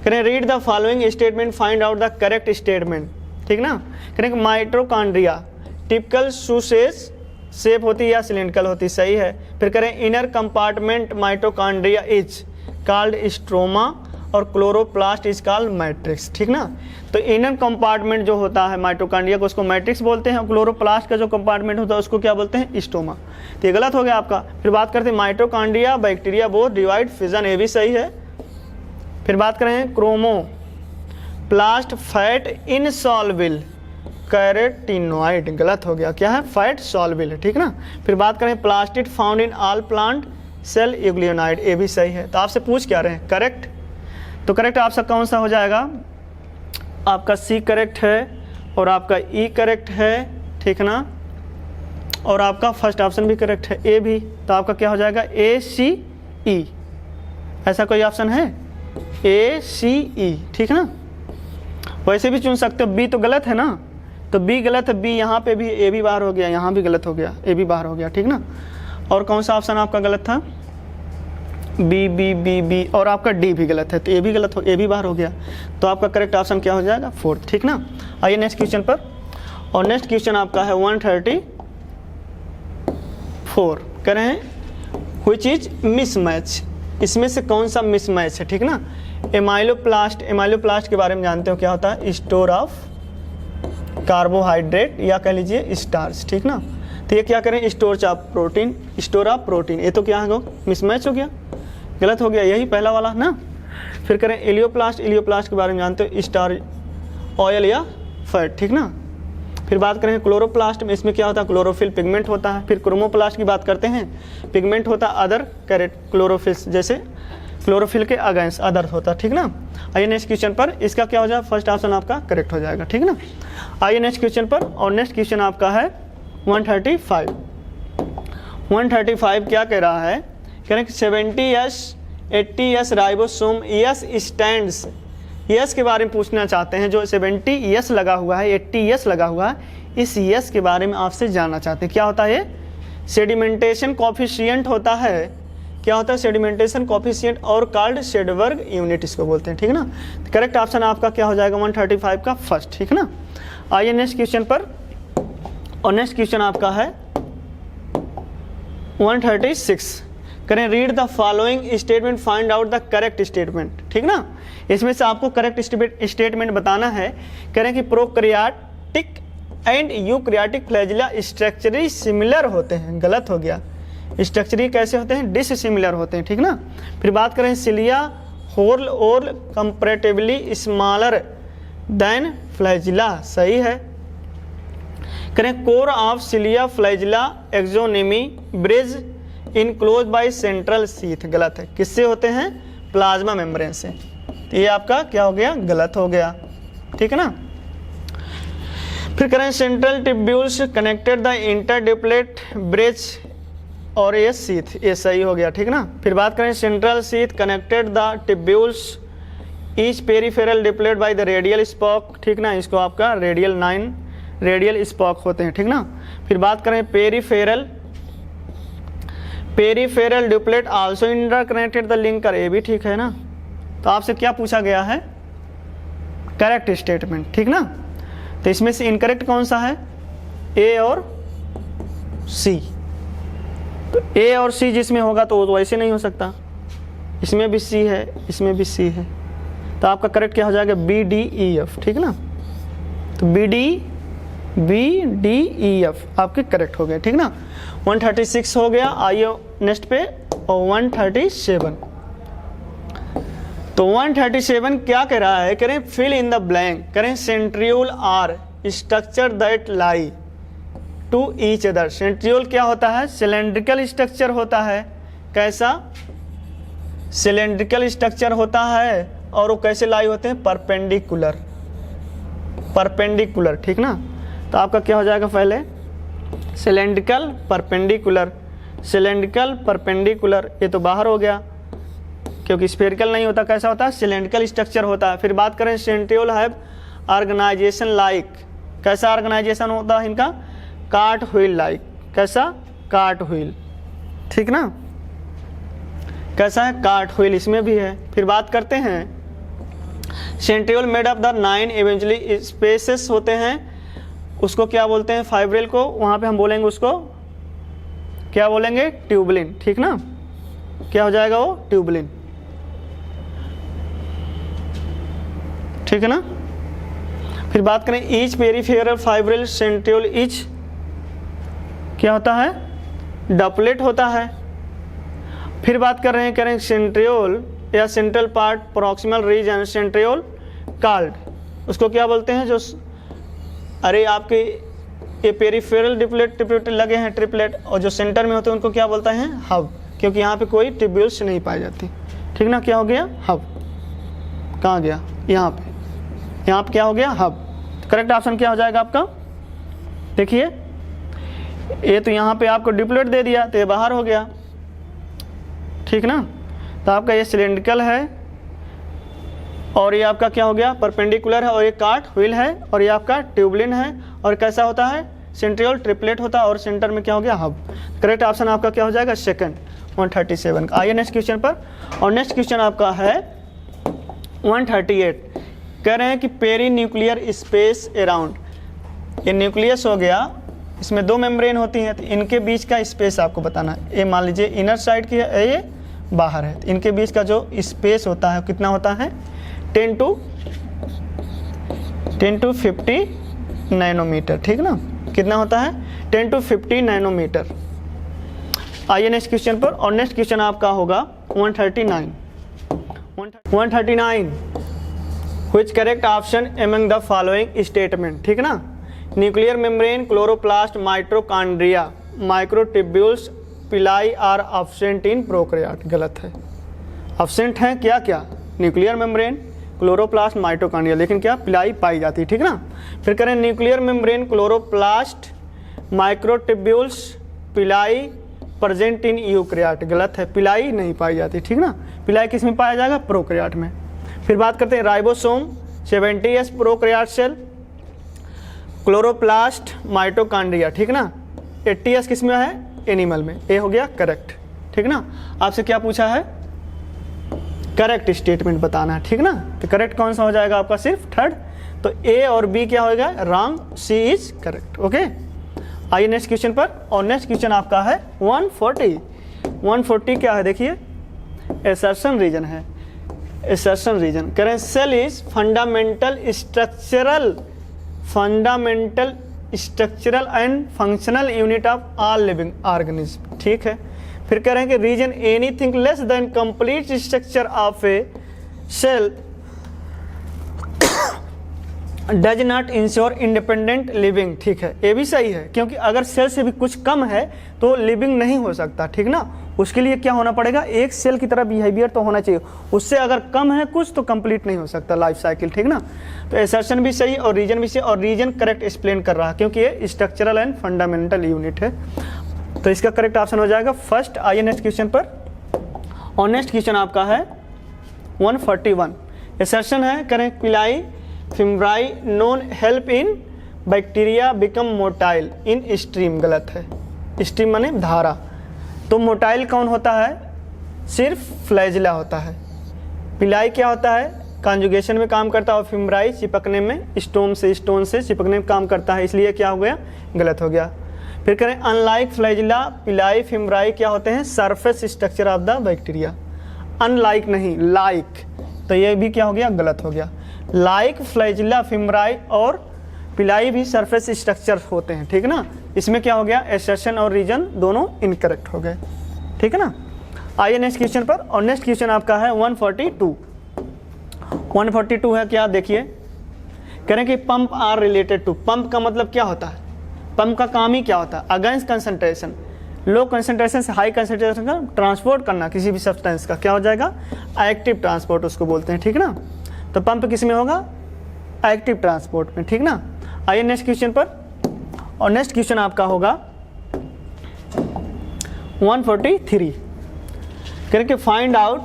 करें read the following statement, find out the correct statement, ठीक ना। करें माइटोकॉन्ड्रिया टिपिकल शूसेस शेप होती है या सिलिंड्रिकल होती, सही है। फिर करें inner compartment mitochondria is called stroma और क्लोरोप्लास्ट इज कॉल्ड मैट्रिक्स, ठीक ना। तो इनर कंपार्टमेंट जो होता है माइटोकॉन्ड्रिया को, उसको मैट्रिक्स बोलते हैं, और क्लोरोप्लास्ट का जो कंपार्टमेंट होता है उसको क्या बोलते हैं, स्टोमा। तो ये गलत हो गया आपका। फिर बात करते हैं mitochondria bacteria both divide fission, ये भी सही है। फिर बात करें क्रोमोप्लास्ट फैट इनसॉल्युबल कैरोटीनॉइड, गलत हो गया, क्या है, फैट सॉल्युबल है, ठीक ना। फिर बात करें plastid found in all plant cell euglenoids, ये भी सही है। तो आपसे पूछ क्या रहे हैं, करेक्ट, तो करेक्ट आपका कौन सा हो जाएगा, आपका सी करेक्ट है, और आपका ई करेक्ट है, ठीक ना, और आपका फर्स्ट ऑप्शन भी करेक्ट है, ए भी। तो आपका क्या हो जाएगा, ए सी ई, ऐसा कोई ऑप्शन है, ए सी ई, ठीक ना। वैसे भी चुन सकते हो, बी तो गलत है ना, तो बी गलत है, बी यहाँ पे भी, ए भी बाहर हो गया, यहाँ भी गलत हो गया, ए भी बाहर हो गया, ठीक ना। और कौन सा ऑप्शन आपका गलत था, बी बी बी बी, और आपका डी भी गलत है, तो ए भी गलत हो, ए भी बाहर हो गया। तो आपका करेक्ट ऑप्शन क्या हो जाएगा, फोर्थ, ठीक ना। आइए नेक्स्ट क्वेश्चन पर, और नेक्स्ट क्वेश्चन आपका है 134। कह रहे हैं व्हिच इज मिसमैच, इसमें से कौन सा मिसमैच है, ठीक ना। एमाइलोप्लास्ट, एमाइलोप्लास्ट के बारे में जानते हो क्या होता है, स्टोर ऑफ कार्बोहाइड्रेट या कह लीजिए स्टार्च, ठीक ना। तो ये क्या करें, store of protein, store of protein, ये तो क्या है, मिसमैच हो गया, गलत हो गया, यही पहला वाला ना। फिर करें एलियोप्लास्ट, एलियोप्लास्ट के बारे में जानते हो, स्टार ऑयल या फैट, ठीक ना। फिर बात करें क्लोरोप्लास्ट में, इसमें क्या होता है, क्लोरोफिल पिगमेंट होता है। फिर क्रोमोप्लास्ट की बात करते हैं, पिगमेंट होता है अदर कैरेट क्लोरोफिल्स, जैसे क्लोरोफिल के अगेंस्ट अदर होता है, ठीक ना। आइए नेक्स्ट क्वेश्चन पर, इसका क्या हो जाएगा, फर्स्ट ऑप्शन आपका करेक्ट हो जाएगा, ठीक ना। आइए नेक्स्ट क्वेश्चन पर, और नेक्स्ट क्वेश्चन आपका है 135। 135 क्या कह रहा है, कह रहे हैं कि 70S 80S ribosome yes stands, yes के बारे में पूछना चाहते हैं। जो 70S लगा हुआ है, 80S लगा हुआ है, इस यस के बारे में आपसे जानना चाहते हैं। क्या होता है ये, सेडिमेंटेशन कॉफिशिएंट होता है। क्या होता है, सेडिमेंटेशन कॉफिशिएंट और कॉल्ड शेडबर्ग यूनिट इसको बोलते हैं, ठीक ना। करेक्ट ऑप्शन आपका क्या हो जाएगा 135 का फर्स्ट, ठीक ना। आइए नेक्स्ट क्वेश्चन पर, और नेक्स्ट क्वेश्चन आपका है 136। करें read the following statement, find out the correct statement, ठीक ना। इसमें से आपको करेक्ट स्टेटमेंट बताना है। करें कि prokaryotic and eukaryotic flagella structurally similar होते हैं, गलत हो गया। स्ट्रक्चरली कैसे होते हैं, डिससिमिलर होते हैं, ठीक ना। फिर बात करें सिलिया होल और कंपैरेटिवली स्मॉलर देन फ्लैजिला, सही है। करें core of cilia flagella axoneme bridge enclose by central sheath, गलत है। किससे होते हैं, प्लाज्मा मेम्ब्रेन से। तो ये आपका क्या हो गया, गलत हो गया, ठीक है ना। फिर करें central tubules connected the interdoublet bridge और ये सीथ, ये सही हो गया, ठीक ना। फिर बात करें central sheath connected the tubules each peripheral deplete by the radial spoke, ठीक ना। इसको आपका रेडियल 9 रेडियल स्पॉक होते हैं, ठीक ना। फिर बात करें peripheral deplete also interconnected the linker, ये भी ठीक है ना। तो आपसे क्या पूछा गया है, करेक्ट स्टेटमेंट, ठीक ना। तो इसमें से इनकरेक्ट कौन सा है, ए और सी। तो ए और सी जिसमें होगा तो वो तो वैसे नहीं हो सकता, इसमें भी सी है, इसमें भी सी है। तो आपका करेक्ट क्या हो जाएगा, बी डी ई एफ, ठीक ना। तो बी डी ई एफ आपके करेक्ट हो गए, ठीक ना। 136 हो गया। आइए नेक्स्ट पे, और 137। तो 137 क्या कह रहा है, करें फिल इन द ब्लैंक। करें centriole are structure that lie to each other. Centriole क्या होता है, सिलेंड्रिकल स्ट्रक्चर होता है। कैसा, सिलेंड्रिकल स्ट्रक्चर होता है। और वो कैसे लाई होते हैं, परपेंडिकुलर, परपेंडिकुलर, ठीक ना। तो आपका क्या हो जाएगा, पहले सिलेंड्रिकल परपेंडिकुलर, सिलेंड्रिकल परपेंडिकुलर, ये तो बाहर हो गया क्योंकि स्फेरिकल नहीं होता। कैसा होता है, सिलेंड्रिकल स्ट्रक्चर होता है। फिर बात करें सेंट्रियोल हैव ऑर्गेनाइजेशन लाइक, कैसा ऑर्गेनाइजेशन होता है इनका, कार्ट व्हील लाइक। कैसा, कार्ट व्हील, ठीक ना। कैसा है, कार्ट व्हील, इसमें भी है। फिर बात करते हैं centriole made of the 9 eventually spaces होते हैं, उसको क्या बोलते हैं, फाइब्रिल को। वहाँ पे हम बोलेंगे उसको क्या बोलेंगे, ट्यूबलिन, ठीक ना। क्या हो जाएगा वो, ट्यूबलिन, ठीक है ना। फिर बात करें each peripheral fibril centriole, each क्या होता है, डपलेट होता है। फिर बात कर रहे हैं, करें सेंट्रियोल या central part proximal region centriole called, उसको क्या बोलते हैं, जो अरे आपके ये पेरिफेरल डिप्लेट लगे हैं ट्रिपलेट, और जो सेंटर में होते हैं उनको क्या बोलते हैं, हब, क्योंकि यहाँ पे कोई ट्यूब्यूल्स नहीं पाई जाती, ठीक ना। क्या हो गया, हब, कहाँ गया, यहाँ पे क्या हो गया, हब। करेक्ट ऑप्शन क्या हो जाएगा आपका, देखिए ये तो यहाँ पे आपको डिप्लेट दे दिया तो ये बाहर हो गया, ठीक ना। तो आपका ये सिलेंड्रिकल है और ये आपका क्या हो गया, परपेंडिकुलर है, और ये कार्ट व्हील है, और ये आपका ट्यूबलिन है। और कैसा होता है, सेंट्रियोल ट्रिपलेट होता है, और सेंटर में क्या हो गया, हब। करेक्ट ऑप्शन आपका क्या हो जाएगा, सेकंड, 137 का। आइए नेक्स्ट क्वेश्चन पर, और नेक्स्ट क्वेश्चन आपका है 138। कह रहे हैं कि पेरी न्यूक्लियर स्पेस अराउंड, ये न्यूक्लियस हो गया, इसमें 2 मेम्ब्रेन होती हैं, तो इनके बीच का स्पेस आपको बताना है। ये मान लीजिए इनर साइड की है, ये बाहर है, तो इनके बीच का जो स्पेस होता है कितना होता है, 10 to 50 नैनोमीटर, ठीक ना। कितना होता है, 10 to 50 नैनोमीटर। आइए नेक्स्ट क्वेश्चन पर, और नेक्स्ट क्वेश्चन आपका होगा 139। 139 which correct option among the following statement, ठीक ना। Nuclear membrane, chloroplast, mitochondria, microtubules, पिलाई आर एब्सेंट इन प्रोकैरियोट। गलत है, एब्सेंट है क्या क्या, न्यूक्लियर मेम्ब्रेन, क्लोरोप्लास्ट, माइटोकॉन्ड्रिया, लेकिन क्या पिलाई पाई जाती है, ठीक ना। फिर करें न्यूक्लियर मेम्ब्रेन, क्लोरोप्लास्ट, माइक्रोट्यूब्यूल्स, पिलाई प्रेजेंट इन यूकैरियोट। गलत है, पिलाई नहीं पाई जाती, ठीक ना। पिलाई किस में पाया जाएगा, प्रोकैरियोट में। फिर बात करते हैं ribosome, 70s prokaryote cell, chloroplast, mitochondria, ठीक ना। 80s किस में है, एनिमल में। ए हो गया करेक्ट, ठीक ना। आपसे क्या पूछा है, करेक्ट स्टेटमेंट बताना है, ठीक ना। तो करेक्ट कौन सा हो जाएगा आपका, सिर्फ थर्ड। तो ए और बी क्या होगा, wrong, C is correct. Okay, आइए नेक्स्ट क्वेश्चन पर। और नेक्स्ट क्वेश्चन आपका है 140 क्या है, देखिए एसर्शन रीजन है। एसर्शन रीजन करें, cell is fundamental structural and functional unit of all living organism, ठीक है। फिर कह रहे हैं कि reason anything less than complete structure of a cell does not ensure independent living, ठीक है। ये भी सही है, क्योंकि अगर सेल से भी कुछ कम है तो लिविंग नहीं हो सकता, ठीक ना। उसके लिए क्या होना पड़ेगा, एक सेल की तरह बिहेवियर तो होना चाहिए, उससे अगर कम है कुछ तो कंप्लीट नहीं हो सकता लाइफ साइकिल, ठीक ना। तो एसर्शन भी सही और रीजन भी सही, और रीजन करेक्ट एक्सप्लेन कर रहा है क्योंकि ये स्ट्रक्चरल एंड फंडामेंटल यूनिट है। तो इसका करेक्ट ऑप्शन हो जाएगा फर्स्ट। आइए नेक्स्ट क्वेश्चन पर। और नेक्स्ट क्वेश्चन आपका है 141। एसर्शन है, करें pili fimbriae non help in bacteria become motile in stream. गलत है, स्ट्रीम माने धारा। तो मोटाइल कौन होता है, सिर्फ फ्लैजिला होता है। पिलाई क्या होता है, कॉन्जुगेशन में काम करता है, और फिम्ब्राई चिपकने में, स्टोन से चिपकने में काम करता है, इसलिए क्या हो गया, गलत हो गया। फिर करें अनलाइक फ्लैजिला, पिलाई फिम्ब्राई क्या होते हैं, surface structure of the bacteria. Unlike नहीं, लाइक, तो ये भी क्या हो गया, गलत हो गया। लाइक फ्लैजिला फिम्ब्राई और पिलाई भी सरफेस स्ट्रक्चर होते हैं, ठीक ना। इसमें क्या हो गया, एसर्शन और रीजन दोनों इनकरेक्ट हो गए, ठीक है ना। आइए नेक्स्ट क्वेश्चन पर। और नेक्स्ट क्वेश्चन आपका है 142 है क्या, देखिए कह रहे हैं कि pump are related to. Pump का मतलब क्या होता है, पंप का काम ही क्या होता है, अगेंस्ट कंसंट्रेशन, लो कंसंट्रेशन से हाई कंसंट्रेशन का ट्रांसपोर्ट करना किसी भी सब्सटेंस का, क्या हो जाएगा, एक्टिव ट्रांसपोर्ट उसको बोलते हैं, ठीक ना। तो पंप किस में होगा, एक्टिव ट्रांसपोर्ट में, ठीक ना। आइए नेक्स्ट क्वेश्चन पर। और नेक्स्ट क्वेश्चन आपका होगा 143। करके फाइंड आउट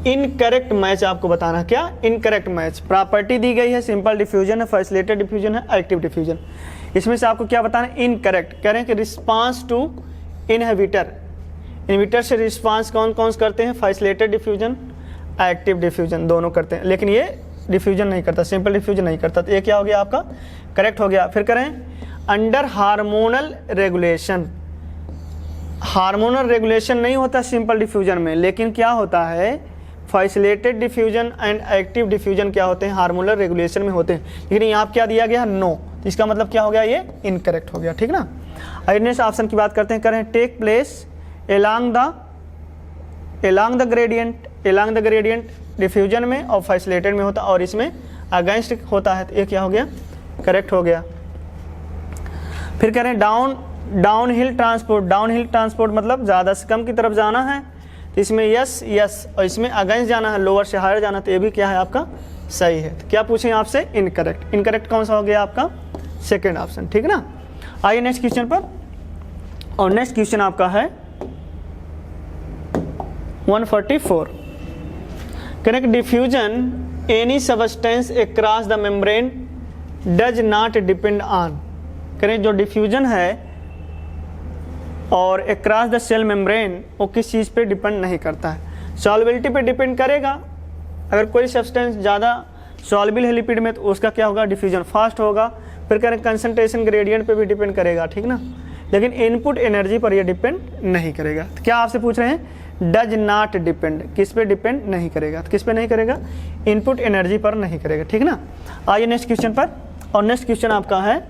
इनकरेक्ट मैच, आपको बताना क्या, इनकरेक्ट मैच। प्रॉपर्टी दी गई है, सिंपल डिफ्यूजन है, फैसिलिटेड डिफ्यूजन है, एक्टिव डिफ्यूजन। इसमें से आपको क्या बताना है, इनकरेक्ट। कह रहे हैं कि रिस्पांस टू इनहिबिटर, इनहिबिटर से रिस्पांस कौन कौन से करते हैं, फैसिलिटेड डिफ्यूजन, एक्टिव डिफ्यूजन, दोनों करते हैं, लेकिन ये डिफ्यूजन नहीं करता, सिंपल डिफ्यूजन नहीं करता। तो ये क्या हो गया आपका, करेक्ट हो गया। फिर करें under hormonal regulation. Hormonal regulation नहीं होता सिंपल डिफ्यूजन में, लेकिन क्या होता है, facilitated diffusion and active diffusion क्या होते हैं, हार्मोनल रेगुलेशन में होते हैं। लेकिन यहाँ क्या दिया गया, नो, तो इसका मतलब क्या हो गया, ये इनकरेक्ट हो गया, ठीक ना। नेक्स्ट ऑप्शन की बात करते हैं, करें take place along the gradient diffusion में और फैसिलिटेड में होता है, और इसमें अगेंस्ट होता है, तो ये क्या हो गया, करेक्ट हो गया। फिर करें डाउन हिल ट्रांसपोर्ट मतलब ज़्यादा से कम की तरफ जाना है, तो इसमें यस और इसमें अगेंस्ट जाना है, लोअर से हायर जाना, तो ये भी क्या है आपका सही है। तो क्या पूछें आपसे, इनकरेक्ट कौन सा हो गया आपका, सेकेंड ऑप्शन, ठीक ना। आइए नेक्स्ट क्वेश्चन पर। और नेक्स्ट क्वेश्चन आपका है 144। Correct diffusion any substance across the membrane does not depend on. करें जो डिफ्यूजन है और अक्रॉस द सेल मेम्ब्रेन, वो किस चीज़ पे डिपेंड नहीं करता है, सॉल्युबिलिटी पे डिपेंड करेगा। अगर कोई सब्सटेंस ज़्यादा सॉल्युबल है लिपिड में, तो उसका क्या होगा, डिफ्यूजन फास्ट होगा। फिर करें कंसंट्रेशन ग्रेडियंट पे भी डिपेंड करेगा, ठीक ना। लेकिन इनपुट एनर्जी पर यह डिपेंड नहीं करेगा। तो क्या आपसे पूछ रहे हैं, डज नॉट डिपेंड, किस पे डिपेंड नहीं करेगा, तो किस पे नहीं करेगा, इनपुट एनर्जी पर नहीं करेगा, ठीक ना। आइए नेक्स्ट क्वेश्चन पर। और नेक्स्ट क्वेश्चन आपका है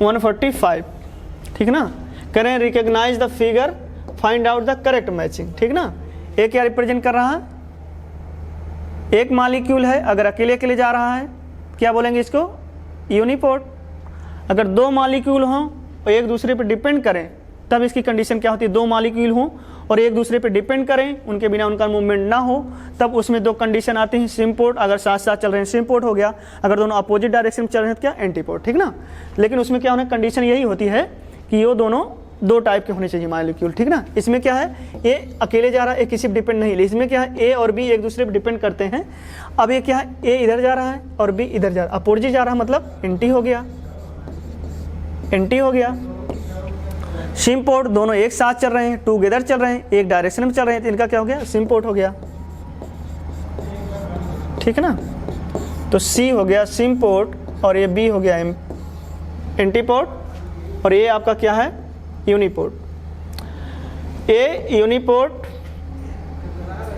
145, ठीक ना। करें recognise the figure, find out the correct matching, ठीक ना। ये क्या रिप्रेजेंट कर रहा है, एक मॉलिक्यूल है, अगर अकेले जा रहा है क्या बोलेंगे इसको, यूनिपोर्ट। अगर दो मॉलिक्यूल हों और एक दूसरे पर डिपेंड करें तब इसकी कंडीशन क्या होती है, दो मॉलिक्यूल हों और एक दूसरे पर डिपेंड करें, उनके बिना उनका मूवमेंट ना हो, तब उसमें दो कंडीशन आती हैं, सिम्पोर्ट। अगर साथ साथ चल रहे हैं सिम्पोर्ट हो गया, अगर दोनों अपोजिट डायरेक्शन में चल रहे हैं तो क्या, एंटीपोर्ट, ठीक ना। लेकिन उसमें क्या होना, कंडीशन यही होती है कि ये दोनों दो टाइप के होने चाहिए मॉलिक्यूल, ठीक ना। इसमें क्या है, ए अकेले जा रहा है, ए किसी पर डिपेंड नहीं, इसमें क्या है, ए और बी एक दूसरे पर डिपेंड करते हैं। अब ये क्या है, ए इधर जा रहा है और बी इधर जा रहा है, अपोजिट जा रहा है, मतलब एंटी हो गया, एंटी हो गया। सिम्पोर्ट, दोनों एक साथ चल रहे हैं, टूगेदर चल रहे हैं, एक डायरेक्शन में चल रहे हैं, तो इनका क्या हो गया, सिम्पोर्ट हो गया, ठीक है ना। तो सी हो गया सिम्पोर्ट और ये बी हो गया एंटीपोर्ट और ये आपका क्या है, यूनिपोर्ट। ए यूनिपोर्ट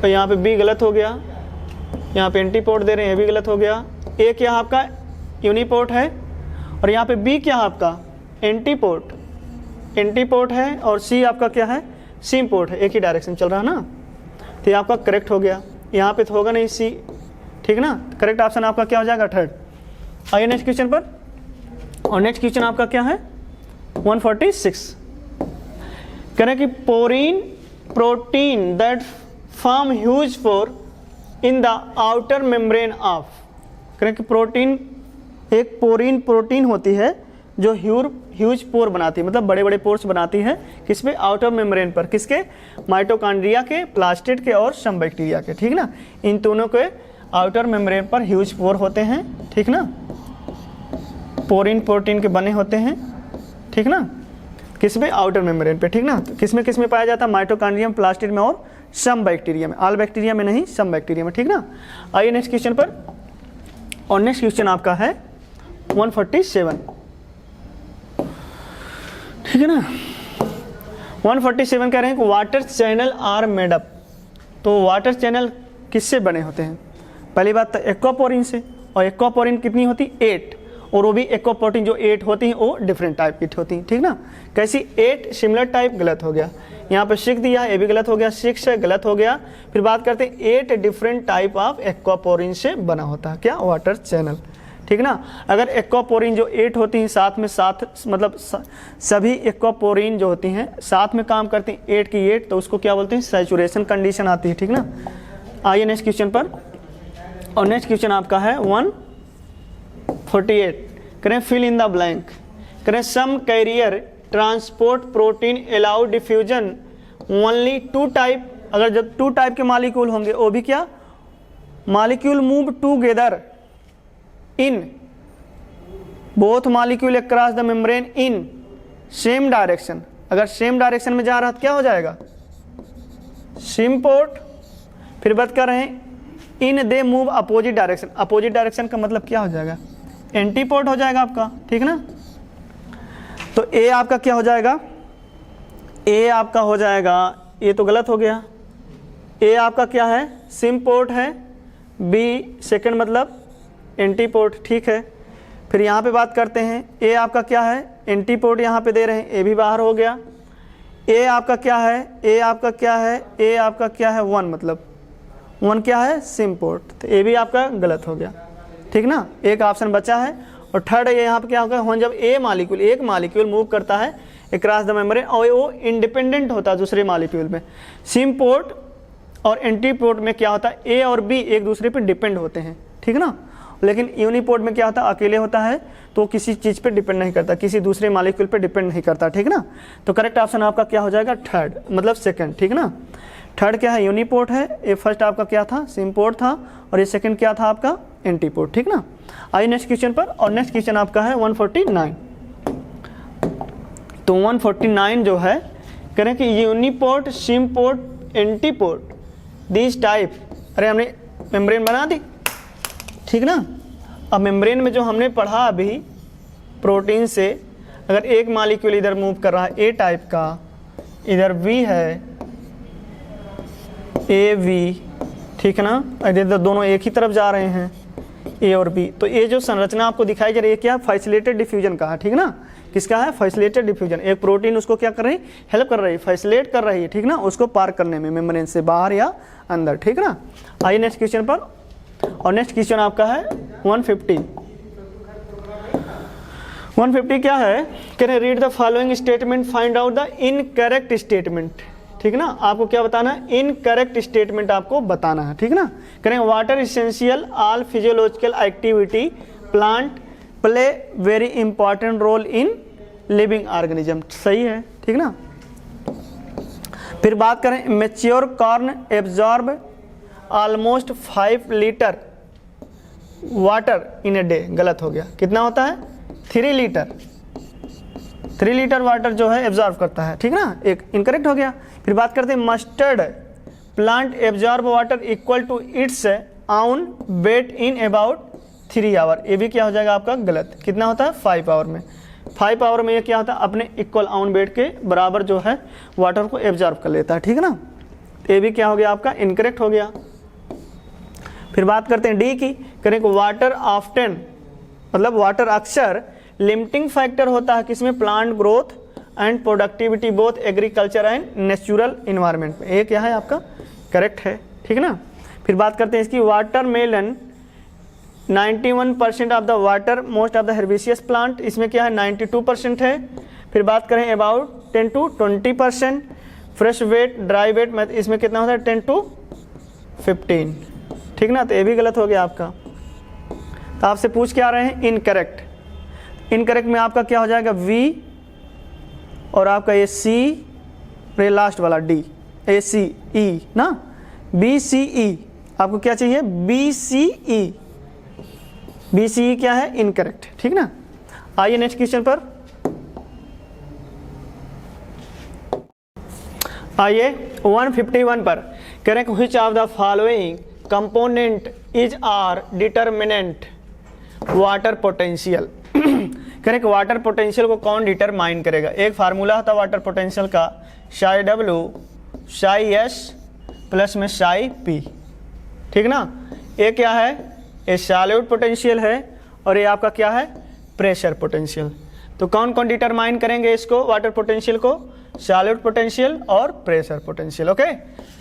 और यहाँ पे बी गलत हो गया, यहाँ पे एंटीपोर्ट दे रहे हैं, ये भी गलत हो गया। ए क्या आपका यूनिपोर्ट है और यहाँ पे बी क्या आपका एंटीपोर्ट, एंटीपोर्ट है और सी आपका क्या है, सिम्पोर्ट है, एक ही डायरेक्शन चल रहा है ना, तो ये आपका करेक्ट हो गया। यहाँ पे तो होगा नहीं सी, ठीक ना, करेक्ट ऑप्शन आपका क्या हो जाएगा, थर्ड। आइए नेक्स्ट क्वेश्चन पर, और नेक्स्ट क्वेश्चन आपका क्या है 146। कह रहे कि porin protein that form huge pore in the outer membrane of. कह रहे कि प्रोटीन, एक पोरीन प्रोटीन होती है जो ह्यूज पोर बनाती है, मतलब बड़े बड़े पोर्स बनाती है, किस पे, आउटर मेम्ब्रेन पर, किसके, माइटोकॉन्ड्रिया के, प्लास्टिड के और सम बैक्टीरिया के, ठीक ना। इन दोनों के आउटर मेम्ब्रेन पर ह्यूज पोर होते हैं, ठीक ना, पोरीन प्रोटीन के बने होते हैं, ठीक ना, किस में, आउटर मेम्ब्रेन पे, ठीक ना। तो किस में पाया जाता है, माइटोकॉन्ड्रियम, प्लास्टिड में और सम बैक्टीरिया में, ऑल बैक्टीरिया में नहीं, सम बैक्टीरिया में, ठीक ना। आइए नेक्स्ट क्वेश्चन पर, और नेक्स्ट क्वेश्चन आपका है 147, ठीक है ना। 147 कह रहे हैं कि water channel are made up. तो वाटर चैनल किससे बने होते हैं, पहली बात तो एक्वापोरिन से, और एक्वापोरिन कितनी होती, 8, और वो भी एक्वापोरिन जो 8 होती हैं वो डिफरेंट टाइप की होती हैं, ठीक ना। कैसी, 8 सिमिलर टाइप, गलत हो गया, यहाँ पे 6 दिया, ये भी गलत हो गया, 6 है, गलत हो गया। फिर बात करते हैं 8 डिफरेंट टाइप ऑफ एक्वापोरिन से बना होता है क्या, वाटर चैनल, ठीक ना। अगर एक्वापोरिन जो 8 होती हैं साथ में, साथ मतलब सभी एक्वापोरिन जो होती हैं साथ में काम करती हैं 8 की 8, तो उसको क्या बोलते हैं, सैचुरेशन कंडीशन आती है, ठीक ना। आइए नेक्स्ट क्वेश्चन पर, और नेक्स्ट क्वेश्चन आपका है 148। करें फिल इन द ब्लैंक। करें some carrier transport protein allow diffusion only 2 type. अगर जब 2 टाइप के मॉलिक्यूल होंगे, वो भी क्या, molecule move together in both molecule across the membrane in same direction. अगर सेम डायरेक्शन में जा रहा है तो क्या हो जाएगा, सिम्पोर्ट। फिर बात कर रहे हैं in they move opposite direction, opposite direction का मतलब क्या हो जाएगा, एंटीपोर्ट हो जाएगा आपका, ठीक ना। तो ए आपका क्या हो जाएगा, ए आपका हो जाएगा, ये तो गलत हो गया, ए आपका क्या है, सिम्पोर्ट है, बी सेकंड मतलब एंटीपोर्ट, ठीक है। फिर यहाँ पे बात करते हैं, ए आपका क्या है, एंटीपोर्ट यहाँ पे दे रहे हैं, ए भी बाहर हो गया। ए आपका क्या है, ए आपका क्या है, ए आपका क्या है, 1 मतलब 1 क्या है, सिम्पोर्ट, तो ए भी आपका गलत हो गया, ठीक ना। एक ऑप्शन बचा है। और थर्ड है यहाँ पे क्या होगा, जब ए मॉलिक्यूल, एक मॉलिक्यूल मूव करता है अक्रॉस द मेम्ब्रेन और वो इंडिपेंडेंट होता है दूसरे मॉलिक्यूल में। सिम्पोर्ट और एंटीपोर्ट में क्या होता है, ए और बी एक दूसरे पे डिपेंड होते हैं, ठीक ना। लेकिन यूनिपोर्ट में क्या होता है, अकेले होता है तो किसी चीज़ पे डिपेंड नहीं करता, किसी दूसरे मॉलिक्यूल पे डिपेंड नहीं करता, ठीक ना। तो करेक्ट ऑप्शन आपका क्या हो जाएगा, थर्ड मतलब सेकंड, ठीक ना। थर्ड क्या है, यूनिपोर्ट है, ये फर्स्ट आपका क्या था, सिम्पोर्ट था, और ये सेकंड क्या था आपका, एंटीपोर्ट, ठीक ना। आइए नेक्स्ट क्वेश्चन पर, और नेक्स्ट क्वेश्चन आपका है 149। तो 149 जो है, कह रहे हैं कि uniport, symport, antiport this type. अरे हमने मेम्ब्रेन बना दी, ठीक ना। अब मेम्ब्रेन में जो हमने पढ़ा अभी प्रोटीन से, अगर एक मॉलिक्यूल इधर मूव कर रहा है ए टाइप का, इधर वी है, ए वी, ठीक है ना, इधर दोनों एक ही तरफ जा रहे हैं, ए और बी, तो ये जो संरचना आपको दिखाई जा रही है क्या, फैसिलिटेटेड डिफ्यूजन का है, ठीक ना। किसका है, फैसिलिटेटेड डिफ्यूजन। एक प्रोटीन उसको क्या कर रही है, हेल्प कर रही है, फैसिलिटेट कर रही है, ठीक ना, उसको पार करने में मेम्ब्रेन से बाहर या अंदर, ठीक ना। आइए नेक्स्ट क्वेश्चन पर, और नेक्स्ट क्वेश्चन आपका है 150। 150 क्या है, कह रहे read the following statement, find out the incorrect statement. ठीक ना, आपको क्या बताना है, इनकरेक्ट स्टेटमेंट आपको बताना है। ठीक ना, करें water essential all physiological activity plant play very important role in living organism, सही है। ठीक ना, फिर बात करें mature corn absorb almost 5 litre water in a day, गलत हो गया, कितना होता है 3 लीटर, 3 लीटर वाटर जो है एब्जॉर्ब करता है। ठीक ना, एक इनकरेक्ट हो गया। फिर बात करते हैं mustard plant absorb water equal to its own weight in about 3 hour, ये भी क्या हो जाएगा आपका गलत, कितना होता है 5 आवर में, 5 आवर में ये क्या होता है अपने इक्वल ऑन वेट के बराबर जो है वाटर को एब्जॉर्ब कर लेता है। ठीक है ना, ये भी क्या हो गया आपका इनकरेक्ट हो गया। फिर बात करते हैं डी की, करें वाटर ऑफ्टन मतलब वाटर अक्सर लिमिटिंग फैक्टर होता है किसमें, plant growth and productivity both agriculture and natural environment में, ये क्या है आपका करेक्ट है। ठीक है ना, फिर बात करते हैं इसकी watermelon 91% of the water most of the herbaceous plant, इसमें क्या है 92% है। फिर बात करें about 10 to 20%, fresh weight dry weight में इसमें कितना होता है 10 to 15। ठीक ना, तो ये भी गलत हो गया आपका। तो आपसे पूछ के आ रहे हैं इनकरेक्ट, इनकरेक्ट में आपका क्या हो जाएगा वी और आपका ये सी, ये लास्ट वाला डी, ए सी ई ना, बी सी ई, आपको क्या चाहिए बी सी ई, बी सी ई क्या है इनकरेक्ट। ठीक ना, आइए नेक्स्ट क्वेश्चन पर, आइए 151 पर, करें which of the following component is are determinant water potential, करें वाटर पोटेंशियल को कौन डिटरमाइन करेगा। एक फार्मूला होता है वाटर पोटेंशियल का, Sai W Sai S plus में साई पी। ठीक ना, ये क्या है, ये सॉल्यूट पोटेंशियल है और ये आपका क्या है प्रेशर पोटेंशियल। तो कौन कौन डिटरमाइन करेंगे इसको वाटर पोटेंशियल को, सॉल्यूट पोटेंशियल और pressure potential. Okay,